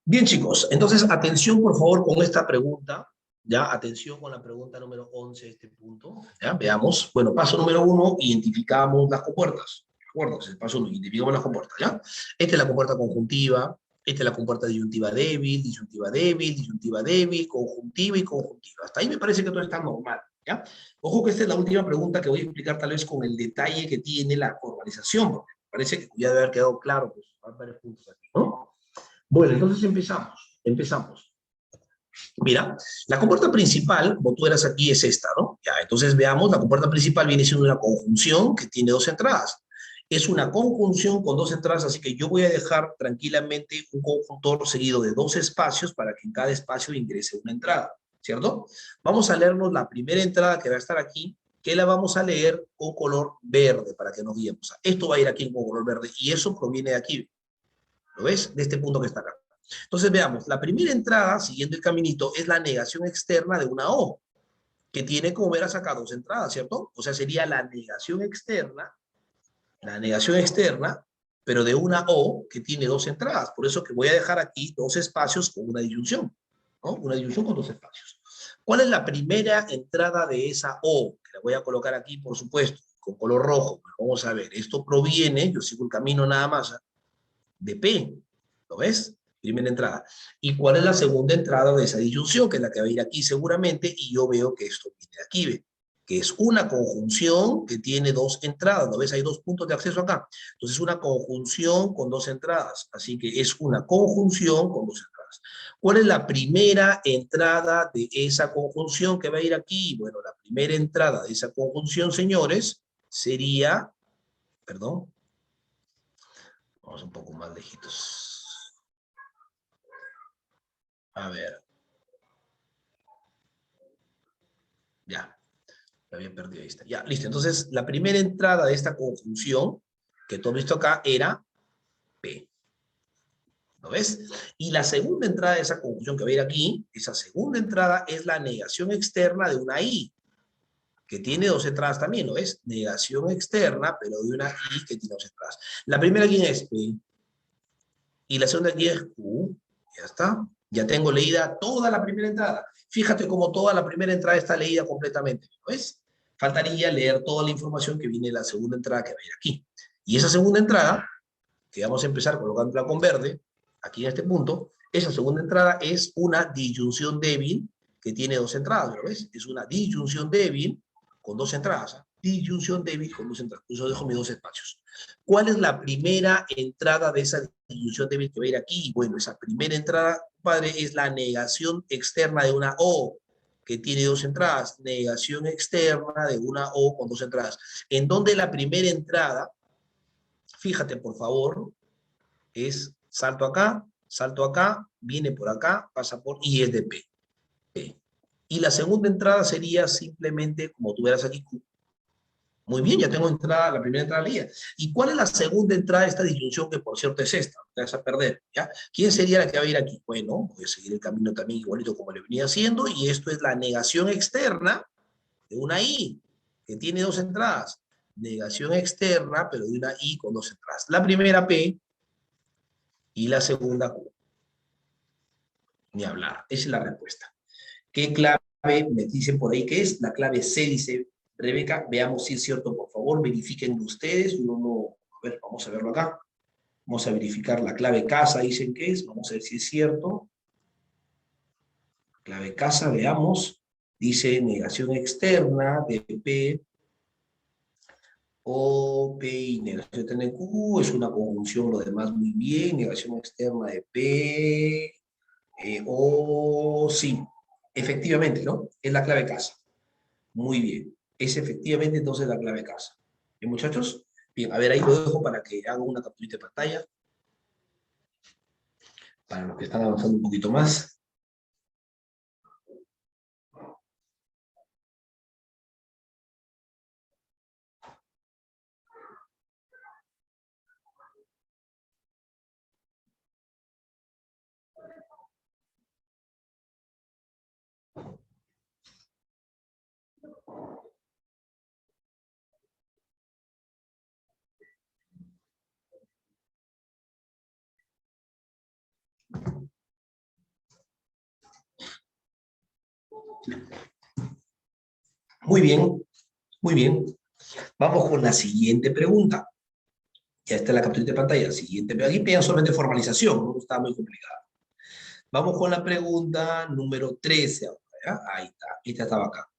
Bien, chicos, entonces atención, por favor, con esta pregunta. Ya, atención con la pregunta número 11, este punto. Ya, veamos. Bueno, paso número 1, identificamos las compuertas. ¿De acuerdo? Entonces, paso 1, identificamos las compuertas, ¿ya? Esta es la compuerta conjuntiva, esta es la compuerta disyuntiva débil, disyuntiva débil, disyuntiva débil, conjuntiva y conjuntiva. Hasta ahí me parece que todo está normal, ¿ya? Ojo que esta es la última pregunta que voy a explicar tal vez con el detalle que tiene la formalización, porque me parece que ya debe haber quedado claro, pues, varios puntos aquí, ¿no? Bueno, entonces empezamos. Mira, la compuerta principal, como tú eras aquí, es esta, ¿no? Ya, entonces veamos, la compuerta principal viene siendo una conjunción que tiene dos entradas. Es una conjunción con dos entradas, así que yo voy a dejar tranquilamente un conjuntor seguido de dos espacios para que en cada espacio ingrese una entrada, ¿cierto? Vamos a leernos la primera entrada que va a estar aquí, que la vamos a leer con color verde para que nos guiemos. Esto va a ir aquí con color verde y eso proviene de aquí. ¿Lo ves? De este punto que está acá. Entonces veamos, la primera entrada, siguiendo el caminito, es la negación externa de una O, que tiene, como verás acá, dos entradas, ¿cierto? O sea, sería la negación externa, pero de una O que tiene dos entradas. Por eso que voy a dejar aquí dos espacios con una disyunción, ¿no? Una disyunción con dos espacios. ¿Cuál es la primera entrada de esa O? Que la voy a colocar aquí, por supuesto, con color rojo. Pero vamos a ver, esto proviene, yo sigo el camino nada más, de P. ¿Lo ves? Primera entrada. ¿Y cuál es la segunda entrada de esa disyunción? Que es la que va a ir aquí seguramente, y yo veo que esto viene de aquí, ¿ve? Que es una conjunción que tiene dos entradas. ¿Lo ves? Hay dos puntos de acceso acá. Entonces, una conjunción con dos entradas. Así que es una conjunción con dos entradas. ¿Cuál es la primera entrada de esa conjunción que va a ir aquí? Bueno, la primera entrada de esa conjunción, señores, sería, perdón, vamos un poco más lejitos. A ver. Ya, lo había perdido, ahí está. Ya, listo. Entonces, la primera entrada de esta conjunción que tú has visto acá era P. ¿Lo ves? Y la segunda entrada de esa conjunción que va a ir aquí, esa segunda entrada es la negación externa de una I, que tiene dos entradas también, ¿lo ves? Negación externa, pero de una I que tiene dos entradas. La primera, ¿quién es? P. Y la segunda, ¿quién es? Q. Ya está. Ya tengo leída toda la primera entrada. Fíjate cómo toda la primera entrada está leída completamente, ¿lo ves? Faltaría leer toda la información que viene en la segunda entrada que va a ir aquí. Y esa segunda entrada, que vamos a empezar colocándola con verde, aquí en este punto, esa segunda entrada es una disyunción débil que tiene dos entradas, ¿lo ves? Es una disyunción débil con dos entradas. ¿Eh? Disyunción débil con dos entradas. Por eso dejo mis dos espacios. ¿Cuál es la primera entrada de esa disyunción débil que va a ir aquí? Bueno, esa primera entrada, padre, es la negación externa de una O, que tiene dos entradas. Negación externa de una O con dos entradas. En donde la primera entrada, fíjate por favor, es salto acá, viene por acá, pasa por, y es de P. P. Y la segunda entrada sería simplemente, como tú verás aquí, Q. Muy bien, ya tengo entrada, la primera entrada leída. ¿Y cuál es la segunda entrada de esta disyunción, que por cierto es esta? Te vas a perder, ¿ya? ¿Quién sería la que va a ir aquí? Bueno, voy a seguir el camino también igualito como le venía haciendo, y esto es la negación externa de una I, que tiene dos entradas. Negación externa, pero de una I con dos entradas. La primera P y la segunda Q. Ni hablar, esa es la respuesta. ¿Qué clave me dicen por ahí que es? La clave C, dice Rebeca. Veamos si es cierto, por favor, verifiquen ustedes. A ver, vamos a verlo acá. Vamos a verificar la clave casa, dicen que es. Vamos a ver si es cierto. Clave casa, veamos. Dice negación externa de P o P y negación externa de Q, es una conjunción, lo demás muy bien, negación externa de P, o sí, efectivamente, ¿no? Es la clave casa. Muy bien, es efectivamente entonces la clave casa. ¿Bien, muchachos? Bien, a ver, ahí lo dejo para que hagan una captura de pantalla, para los que están avanzando un poquito más. Muy bien, muy bien. Vamos con la siguiente pregunta. Ya está la captura de pantalla. Siguiente, pero aquí piden solamente formalización, no está muy complicado. Vamos con la pregunta número 13 ahora, ¿ya? Ahí está, esta estaba acá.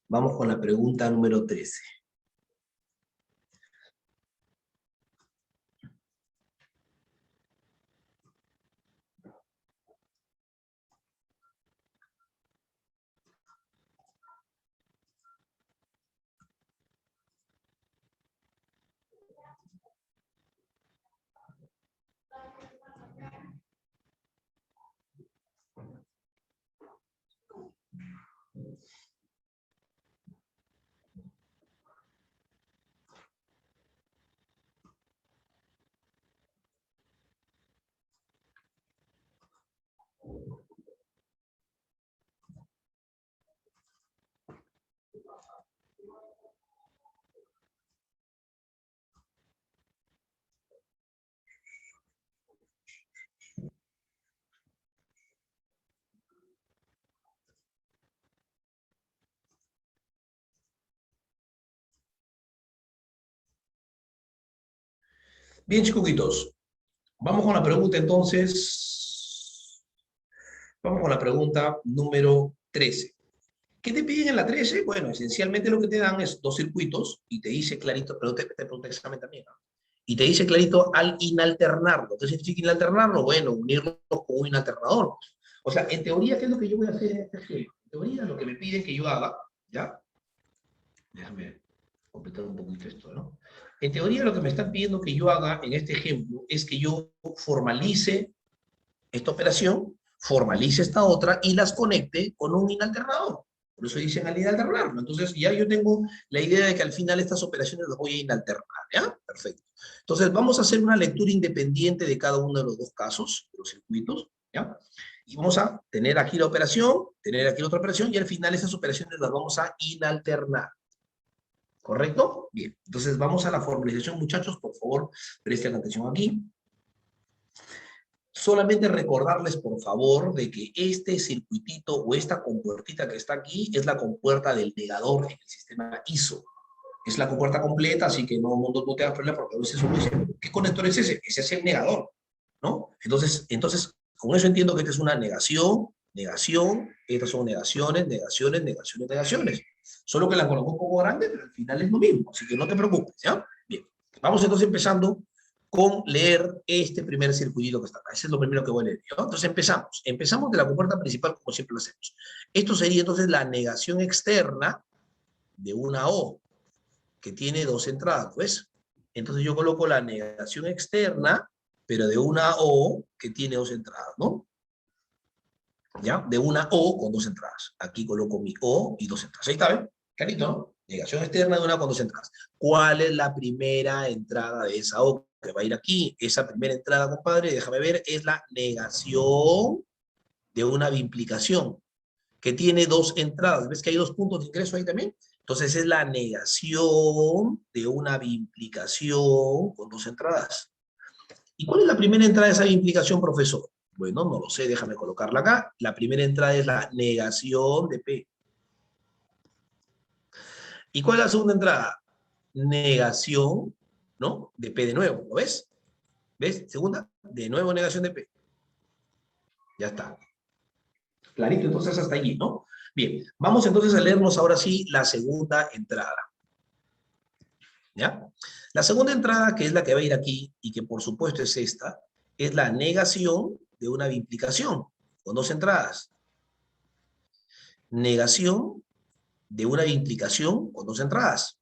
Vamos con la pregunta número 13. Bien, chicuquitos. Vamos con la pregunta entonces. Vamos con la pregunta número 13. ¿Qué te piden en la 13? Bueno, esencialmente lo que te dan es dos circuitos y te dice clarito, pero te pregunta el examen también, ¿no? Y te dice clarito al inalternarlo. ¿Qué significa inalternarlo? Bueno, unirlos con un inalternador. O sea, en teoría, ¿qué es lo que yo voy a hacer en este ejemplo? En teoría, lo que me piden que yo haga, ¿ya? Déjame completar un poquito esto, ¿no? En teoría, lo que me están pidiendo que yo haga en este ejemplo es que yo formalice esta operación, formalice esta otra y las conecte con un inalternador. Por eso dicen al inalternarlo. Entonces ya yo tengo la idea de que al final estas operaciones las voy a inalternar, ¿ya? Perfecto. Entonces vamos a hacer una lectura independiente de cada uno de los dos casos, de los circuitos, ¿ya? Y vamos a tener aquí la operación, tener aquí la otra operación, y al final esas operaciones las vamos a inalternar. ¿Correcto? Bien. Entonces vamos a la formalización, muchachos, por favor, presten atención aquí. Solamente recordarles, por favor, de que este circuitito o esta compuertita que está aquí es la compuerta del negador en el sistema ISO. Es la compuerta completa, así que no te da problema porque a veces uno dice, ¿qué conector es ese? Ese es el negador, ¿no? Entonces, con eso entiendo que esta es una negación, negación, estas son negaciones, negaciones, negaciones, negaciones. Solo que la coloco un poco grande, pero al final es lo mismo, así que no te preocupes, ¿ya? Bien, vamos entonces empezando con leer este primer circuitito que está acá. Ese es lo primero que voy a leer, ¿no? Entonces empezamos. Empezamos de la compuerta principal como siempre lo hacemos. Esto sería entonces la negación externa de una O, que tiene dos entradas, ¿pues? Entonces yo coloco la negación externa, pero de una O que tiene dos entradas, ¿no? ¿Ya? De una O con dos entradas. Aquí coloco mi O y dos entradas. Ahí está, ¿ven? Clarito, ¿no? Negación externa de una con dos entradas. ¿Cuál es la primera entrada de esa O que va a ir aquí? Esa primera entrada, compadre, déjame ver, es la negación de una bimplicación, que tiene dos entradas. ¿Ves que hay dos puntos de ingreso ahí también? Entonces es la negación de una bimplicación con dos entradas. ¿Y cuál es la primera entrada de esa bimplicación, profesor? Bueno, no lo sé, déjame colocarla acá. La primera entrada es la negación de P. ¿Y cuál es la segunda entrada? Negación, ¿no? De P de nuevo, ¿lo ves? ¿Ves? Segunda, de nuevo negación de P. Ya está. Clarito, entonces hasta allí, ¿no? Bien, vamos entonces a leernos ahora sí la segunda entrada. ¿Ya? La segunda entrada, que es la que va a ir aquí, y que por supuesto es esta, es la negación de una implicación, con dos entradas. Negación de una implicación con dos entradas.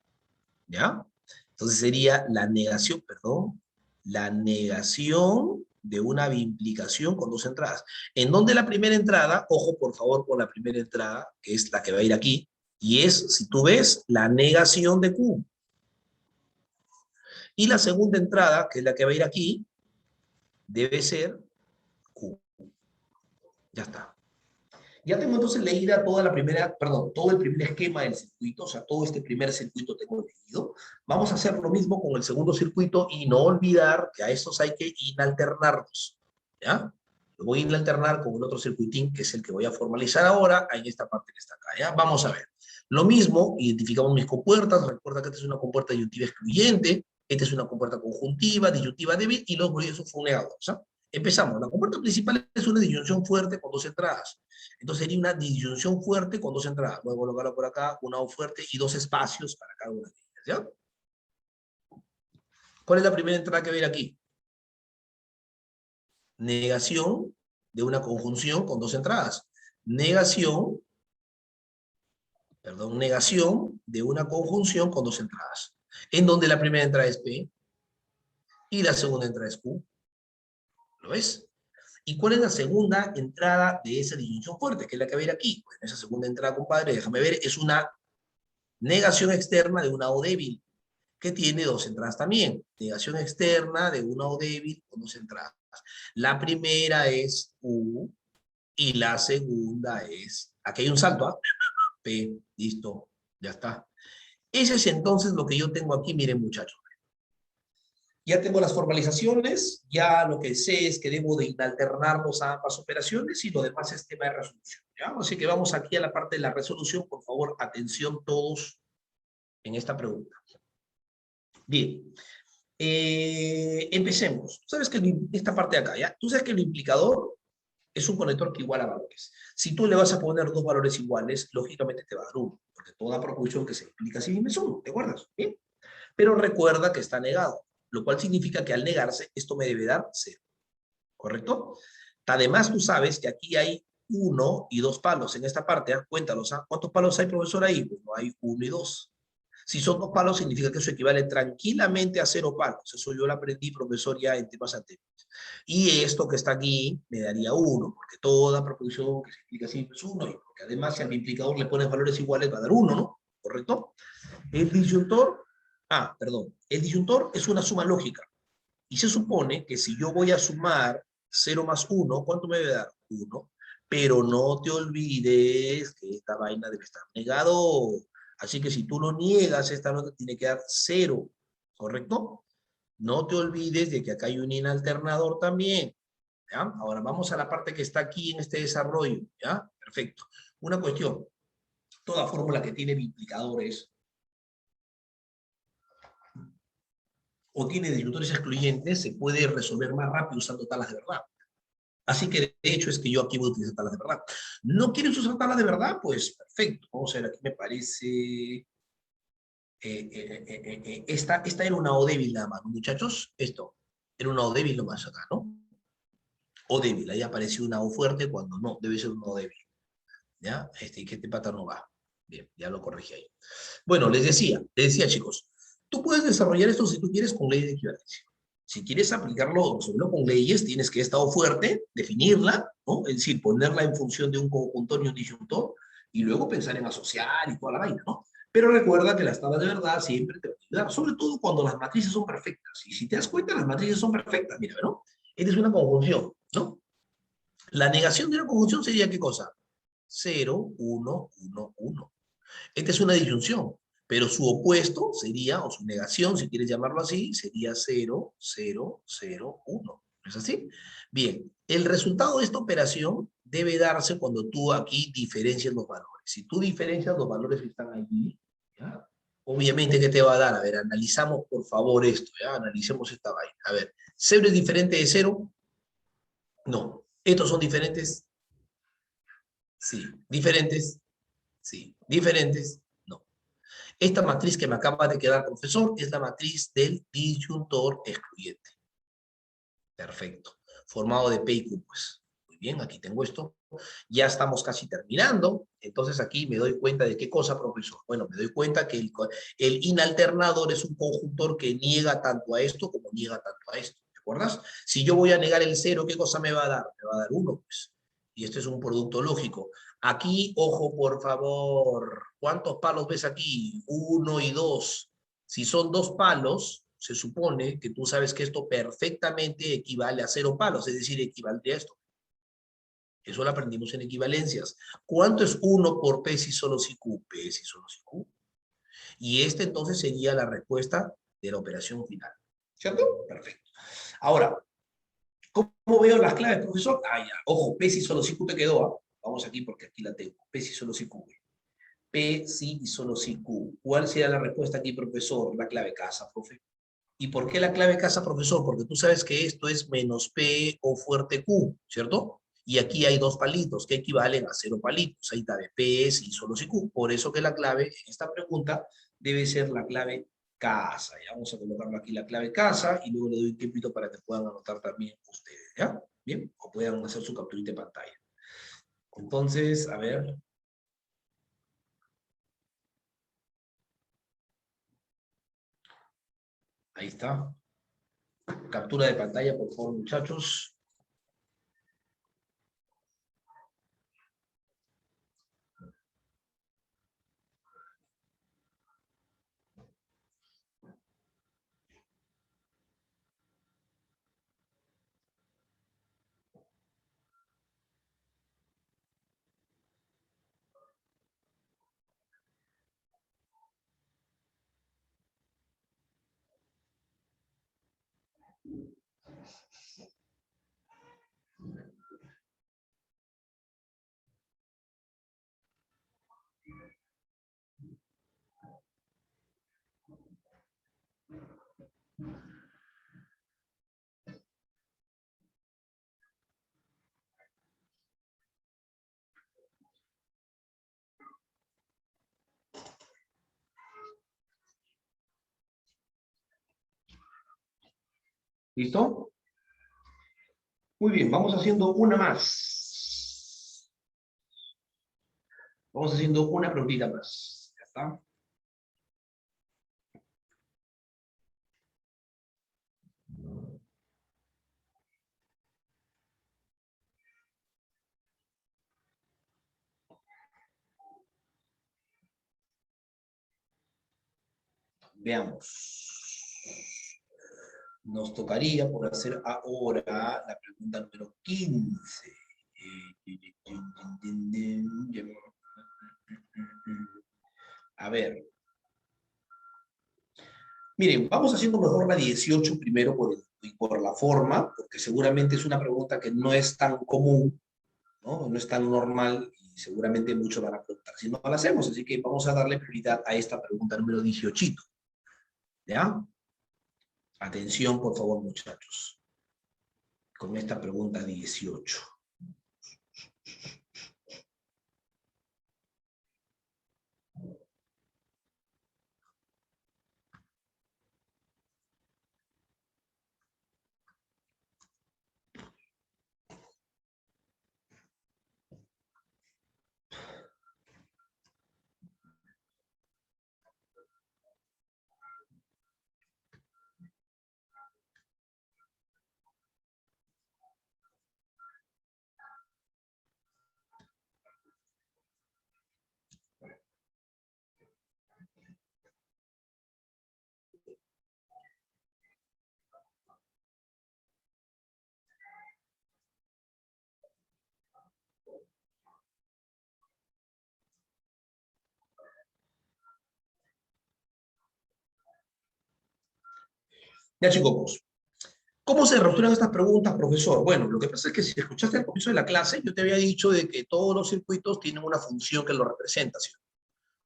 ¿Ya? Entonces sería la negación, perdón, la negación de una implicación con dos entradas. En donde la primera entrada, ojo por favor con la primera entrada, que es la que va a ir aquí, y es, si tú ves, la negación de Q. Y la segunda entrada, que es la que va a ir aquí, debe ser Q. Ya está. Ya tengo entonces leída toda la primera, perdón, todo el primer esquema del circuito, o sea, todo este primer circuito tengo leído. Vamos a hacer lo mismo con el segundo circuito y no olvidar que a estos hay que inalternarlos, ¿ya? Lo voy a inalternar con un otro circuitín, que es el que voy a formalizar ahora, en esta parte que está acá, ¿ya? Vamos a ver. Lo mismo, identificamos mis compuertas, recuerda que esta es una compuerta disyuntiva excluyente, esta es una compuerta conjuntiva, disyuntiva débil, y los gruesos son negados, ¿ya? Empezamos, la compuerta principal es una disyunción fuerte con dos entradas. Entonces sería una disyunción fuerte con dos entradas. Voy a colocarlo por acá, una O fuerte y dos espacios para cada una de ellas, ¿ya? ¿Cuál es la primera entrada que va a ir aquí? Negación de una conjunción con dos entradas. Negación, perdón, negación de una conjunción con dos entradas. En donde la primera entrada es P y la segunda entrada es Q. ¿Lo ves? ¿Y cuál es la segunda entrada de esa disyunción fuerte? Que es la que va a ir aquí. Bueno, esa segunda entrada, compadre, déjame ver, es una negación externa de una O débil, que tiene dos entradas también. Negación externa de una O débil con dos entradas. La primera es U y la segunda es, aquí hay un salto, ¿ah? P, listo, ya está. Ese es entonces lo que yo tengo aquí, miren muchachos. Ya tengo las formalizaciones, ya lo que sé es que debo de inalternarlos a ambas operaciones y lo demás es tema de resolución, ¿ya? Así que vamos aquí a la parte de la resolución, por favor, atención todos en esta pregunta. Bien, empecemos. Tú sabes que esta parte de acá, ¿ya? Tú sabes que el implicador es un conector que iguala valores. Si tú le vas a poner dos valores iguales, lógicamente te va a dar uno, porque toda proposición que se implica a sí misma es uno, ¿te acuerdas? ¿Bien? Pero recuerda que está negado, lo cual significa que al negarse, esto me debe dar cero, ¿correcto? Además, tú sabes que aquí hay uno y dos palos en esta parte, ¿eh? Cuéntalos, ¿eh? ¿Cuántos palos hay, profesor, ahí? Pues no hay uno y dos. Si son dos palos, significa que eso equivale tranquilamente a cero palos. Eso yo lo aprendí, profesor, ya en temas anteriores. Y esto que está aquí me daría uno, porque toda proposición que se explica así es uno, y porque además si al implicador le pones valores iguales va a dar uno, ¿no? ¿Correcto? El disyuntor, perdón, el disyuntor es una suma lógica. Y se supone que si yo voy a sumar 0 más 1, ¿cuánto me debe dar? 1. Pero no te olvides que esta vaina debe estar negado. Así que si tú lo niegas, esta nota tiene que dar 0, ¿correcto? No te olvides de que acá hay un inalternador también, ¿ya? Ahora vamos a la parte que está aquí en este desarrollo, ¿ya? Perfecto. Una cuestión, toda fórmula que tiene implicadores o tiene disyuntores excluyentes se puede resolver más rápido usando tablas de verdad. Así que de hecho es que yo aquí voy a utilizar tablas de verdad. ¿No quieres usar tablas de verdad? Pues perfecto. Vamos a ver, aquí me parece... esta era una O débil nada más, ¿no, muchachos? Esto era una O débil nomás acá, ¿no? O débil, ahí apareció una O fuerte cuando no, debe ser una O débil. ¿Ya? Que este pata no va. Bien, ya lo corregí ahí. Bueno, les decía chicos, tú puedes desarrollar esto si tú quieres con ley de equivalencia. Si quieres aplicarlo, resolverlo con leyes, tienes que estar fuerte, definirla, ¿no? Es decir, ponerla en función de un conjuntor y un disyuntor, y luego pensar en asociar y toda la vaina, ¿no? Pero recuerda que las tablas de verdad siempre te van a ayudar, sobre todo cuando las matrices son perfectas. Y si te das cuenta, las matrices son perfectas, mira, ¿no? Esta es una conjunción, ¿no? La negación de una conjunción sería, ¿qué cosa? 0, 1, 1, 1. Esta es una disyunción, pero su opuesto sería, o su negación, si quieres llamarlo así, sería 0, 0, 0, 1. ¿No es así? Bien, el resultado de esta operación debe darse cuando tú aquí diferencias los valores. Si tú diferencias los valores que están allí, ¿ya? Obviamente, ¿qué te va a dar? A ver, analizamos por favor esto, ¿ya? Analicemos esta vaina. A ver, ¿0 es diferente de 0? No. ¿Estos son diferentes? Sí. ¿Diferentes? Sí. ¿Diferentes? No. Esta matriz que me acaba de quedar, profesor, es la matriz del disyuntor excluyente. Perfecto. Formado de P y Q, pues. Muy bien, aquí tengo esto. Ya estamos casi terminando. Entonces aquí me doy cuenta de qué cosa, profesor. Bueno, me doy cuenta que el inalternador es un conjuntor que niega tanto a esto como niega tanto a esto. ¿Te acuerdas? Si yo voy a negar el 0, ¿qué cosa me va a dar? Me va a dar 1, pues. Y este es un producto lógico. Aquí, ojo, por favor. ¿Cuántos palos ves aquí? 1 y 2. Si son 2 palos, se supone que tú sabes que esto perfectamente equivale a 0 palos, es decir, equivaldría a esto. Eso lo aprendimos en equivalencias. ¿Cuánto es 1 por P si solo si Q? P si solo si Q. Y este entonces sería la respuesta de la operación final. ¿Cierto? Perfecto. Ahora, ¿cómo veo las claves, profesor? Ah, ya. Ojo, P si solo si Q te quedó. ¿Ah? Vamos aquí porque aquí la tengo. P si solo si Q. P si y solo si Q. ¿Cuál sería la respuesta aquí, profesor? La clave casa, profe. ¿Y por qué la clave casa, profesor? Porque tú sabes que esto es menos P o fuerte Q, ¿cierto? Y aquí hay 2 palitos que equivalen a 0 palitos. Ahí está de P, si, solo si Q. Por eso que la clave en esta pregunta debe ser la clave casa. Ya vamos a colocarlo aquí la clave casa y luego le doy un tiempito para que puedan anotar también ustedes, ¿ya? Bien, o puedan hacer su capturita de pantalla. Entonces, a ver. Ahí está. Captura de pantalla, por favor, muchachos. ¿Listo? Muy bien, vamos haciendo una más. Vamos haciendo una preguntita más. ¿Ya está? Veamos. Nos tocaría por hacer ahora la pregunta número 15. A ver. Miren, vamos haciendo mejor la 18 primero por la forma, porque seguramente es una pregunta que no es tan común, ¿no? No es tan normal y seguramente muchos van a preguntar si no la hacemos. Así que vamos a darle prioridad a esta pregunta número 18. ¿Ya? Atención, por favor, muchachos, con esta pregunta 18. Ya, chicos, ¿cómo se resuelven estas preguntas, profesor? Bueno, lo que pasa es que si escuchaste al comienzo de la clase, yo te había dicho de que todos los circuitos tienen una función que lo representa, ¿sí?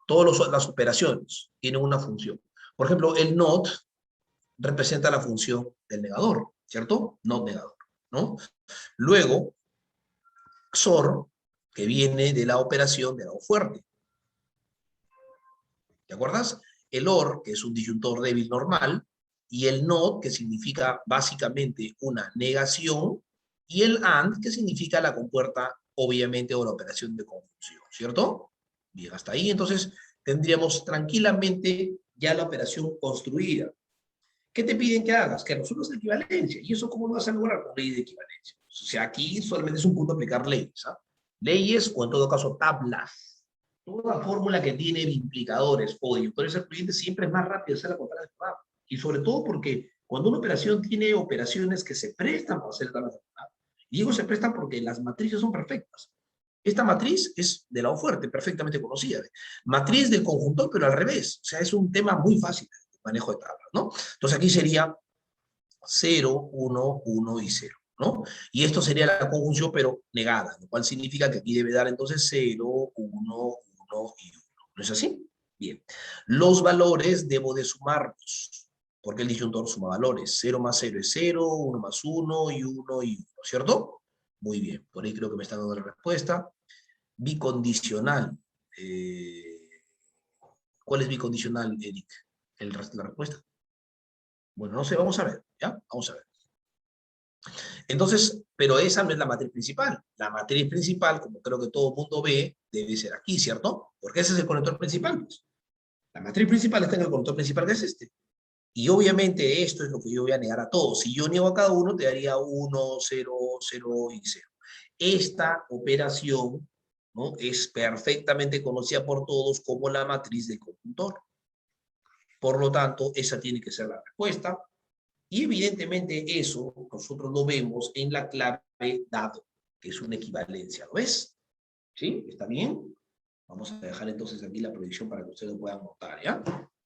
Todas las operaciones tienen una función. Por ejemplo, el NOT representa la función del negador, ¿cierto? NOT negador, ¿no? Luego, XOR, que viene de la operación de dado fuerte. ¿Te acuerdas? El OR, que es un disyuntor débil normal, y el NOT, que significa básicamente una negación, y el AND, que significa la compuerta, obviamente, o la operación de conjunción, ¿cierto? Bien, hasta ahí entonces tendríamos tranquilamente ya la operación construida. ¿Qué te piden que hagas? Que resuelvas la equivalencia. ¿Y eso cómo lo vas a lograr? Con ley de equivalencia. O sea, aquí solamente es un punto aplicar leyes. ¿Ah? Leyes o en todo caso tablas. Toda fórmula que tiene implicadores o disyuntores excluyentes siempre es más rápido hacerla con tablas de Fermat. Y sobre todo porque cuando una operación tiene operaciones que se prestan para hacer tablas de Fermat, y digo se prestan porque las matrices son perfectas. Esta matriz es de lado fuerte, perfectamente conocida. Matriz del conjuntor, pero al revés. O sea, es un tema muy fácil de manejo de tablas, ¿no? Entonces aquí sería 0, 1, 1 y 0, ¿no? Y esto sería la conjunción, pero negada, lo cual significa que aquí debe dar entonces 0, 1, 1 y 1. ¿No es así? Bien. Los valores debo de sumarlos, porque el disyuntor suma valores. 0 más 0 es 0, 1 más 1 y 1 y 1, ¿cierto? Muy bien, por ahí creo que me están dando la respuesta. Bicondicional. ¿Cuál es bicondicional, Eric? La respuesta. Bueno, no sé, vamos a ver, ¿ya? Vamos a ver. Entonces, pero esa no es la matriz principal. La matriz principal, como creo que todo el mundo ve, debe ser aquí, ¿cierto? Porque ese es el conector principal. Pues. La matriz principal está en el conector principal, que es este. Y obviamente esto es lo que yo voy a negar a todos. Si yo niego a cada uno, te daría 1, 0, 0 y 0. Esta operación, ¿no?, es perfectamente conocida por todos como la matriz del conjuntor. Por lo tanto, esa tiene que ser la respuesta. Y evidentemente eso nosotros lo vemos en la clave dado, que es una equivalencia. ¿Lo ves? ¿Sí? ¿Está bien? Vamos a dejar entonces aquí la proyección para que ustedes lo puedan notar, ¿ya?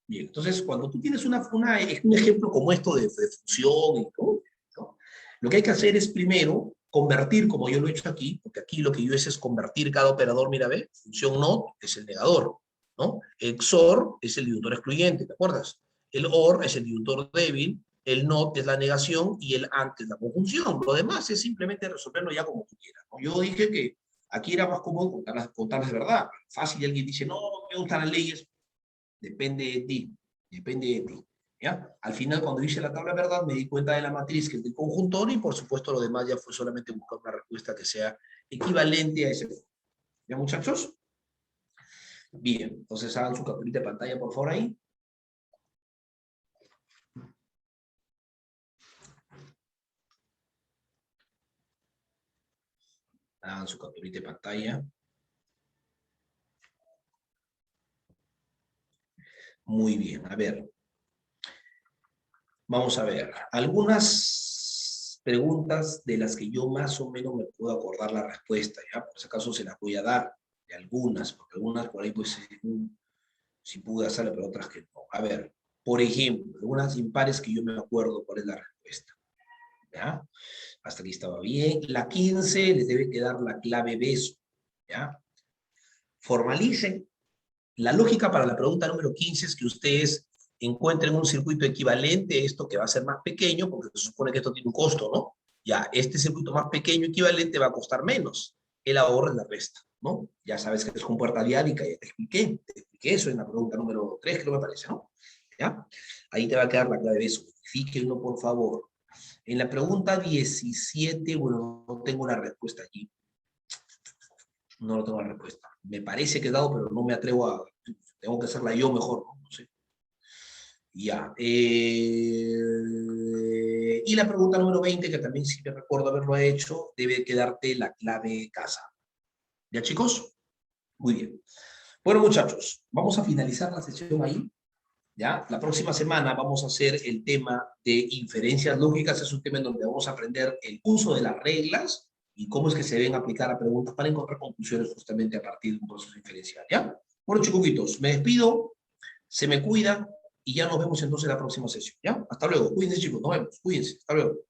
Bien, entonces cuando tú tienes un ejemplo como esto de función y todo, ¿no?, lo que hay que hacer es primero convertir, como yo lo he hecho aquí, porque aquí lo que yo hice es convertir cada operador, mira, ve, función NOT es el negador, ¿no? XOR es el disyuntor excluyente, ¿te acuerdas? El OR es el disyuntor débil, el NOT es la negación y el AND es la conjunción. Lo demás es simplemente resolverlo ya como tú quieras, ¿no? Yo dije que aquí era más cómodo contarlas de verdad. Fácil, y alguien dice, no, me gustan las leyes. Depende de ti, depende de ti. ¿Ya? Al final, cuando hice la tabla de verdad, me di cuenta de la matriz que es del conjuntor y, por supuesto, lo demás ya fue solamente buscar una respuesta que sea equivalente a ese. ¿Ya, muchachos? Bien, entonces hagan su capturita de pantalla, por favor, ahí. Hagan su capturita de pantalla. Muy bien, a ver. Vamos a ver. Algunas preguntas de las que yo más o menos me puedo acordar la respuesta, ¿ya? Por si acaso se las voy a dar, de algunas, porque algunas por ahí pues sí pude hacerlo, pero otras que no. A ver, por ejemplo, algunas impares que yo me acuerdo cuál es la respuesta. ¿Ya? Hasta aquí estaba bien. La 15 les debe quedar la clave beso. ¿Ya? Formalicen. La lógica para la pregunta número 15 es que ustedes encuentren un circuito equivalente, esto que va a ser más pequeño, porque se supone que esto tiene un costo, ¿no? Ya, este circuito más pequeño equivalente va a costar menos. El ahorro es la resta, ¿no? Ya sabes que es con puerta diádica, ya te expliqué eso en la pregunta número 3, creo me parece, ¿no? ¿Ya? Ahí te va a quedar la clave de eso. Fíjenlo, por favor. En la pregunta 17, bueno, no tengo la respuesta allí. No tengo la respuesta. Me parece que he dado, pero no me atrevo a... Tengo que hacerla yo mejor, ¿no? No sé. Ya. Y la pregunta número 20, que también sí me recuerdo haberlo hecho, debe quedarte la clave casa. ¿Ya, chicos? Muy bien. Bueno, muchachos, vamos a finalizar la sesión ahí. ¿Ya? La próxima semana vamos a hacer el tema de inferencias lógicas. Es un tema en donde vamos a aprender el uso de las reglas y cómo es que se deben aplicar a preguntas para encontrar conclusiones justamente a partir de un proceso inferencial, ¿ya? Bueno, chicuquitos, me despido, se me cuidan y ya nos vemos entonces en la próxima sesión, ¿ya? Hasta luego, cuídense, chicos, nos vemos, cuídense, hasta luego.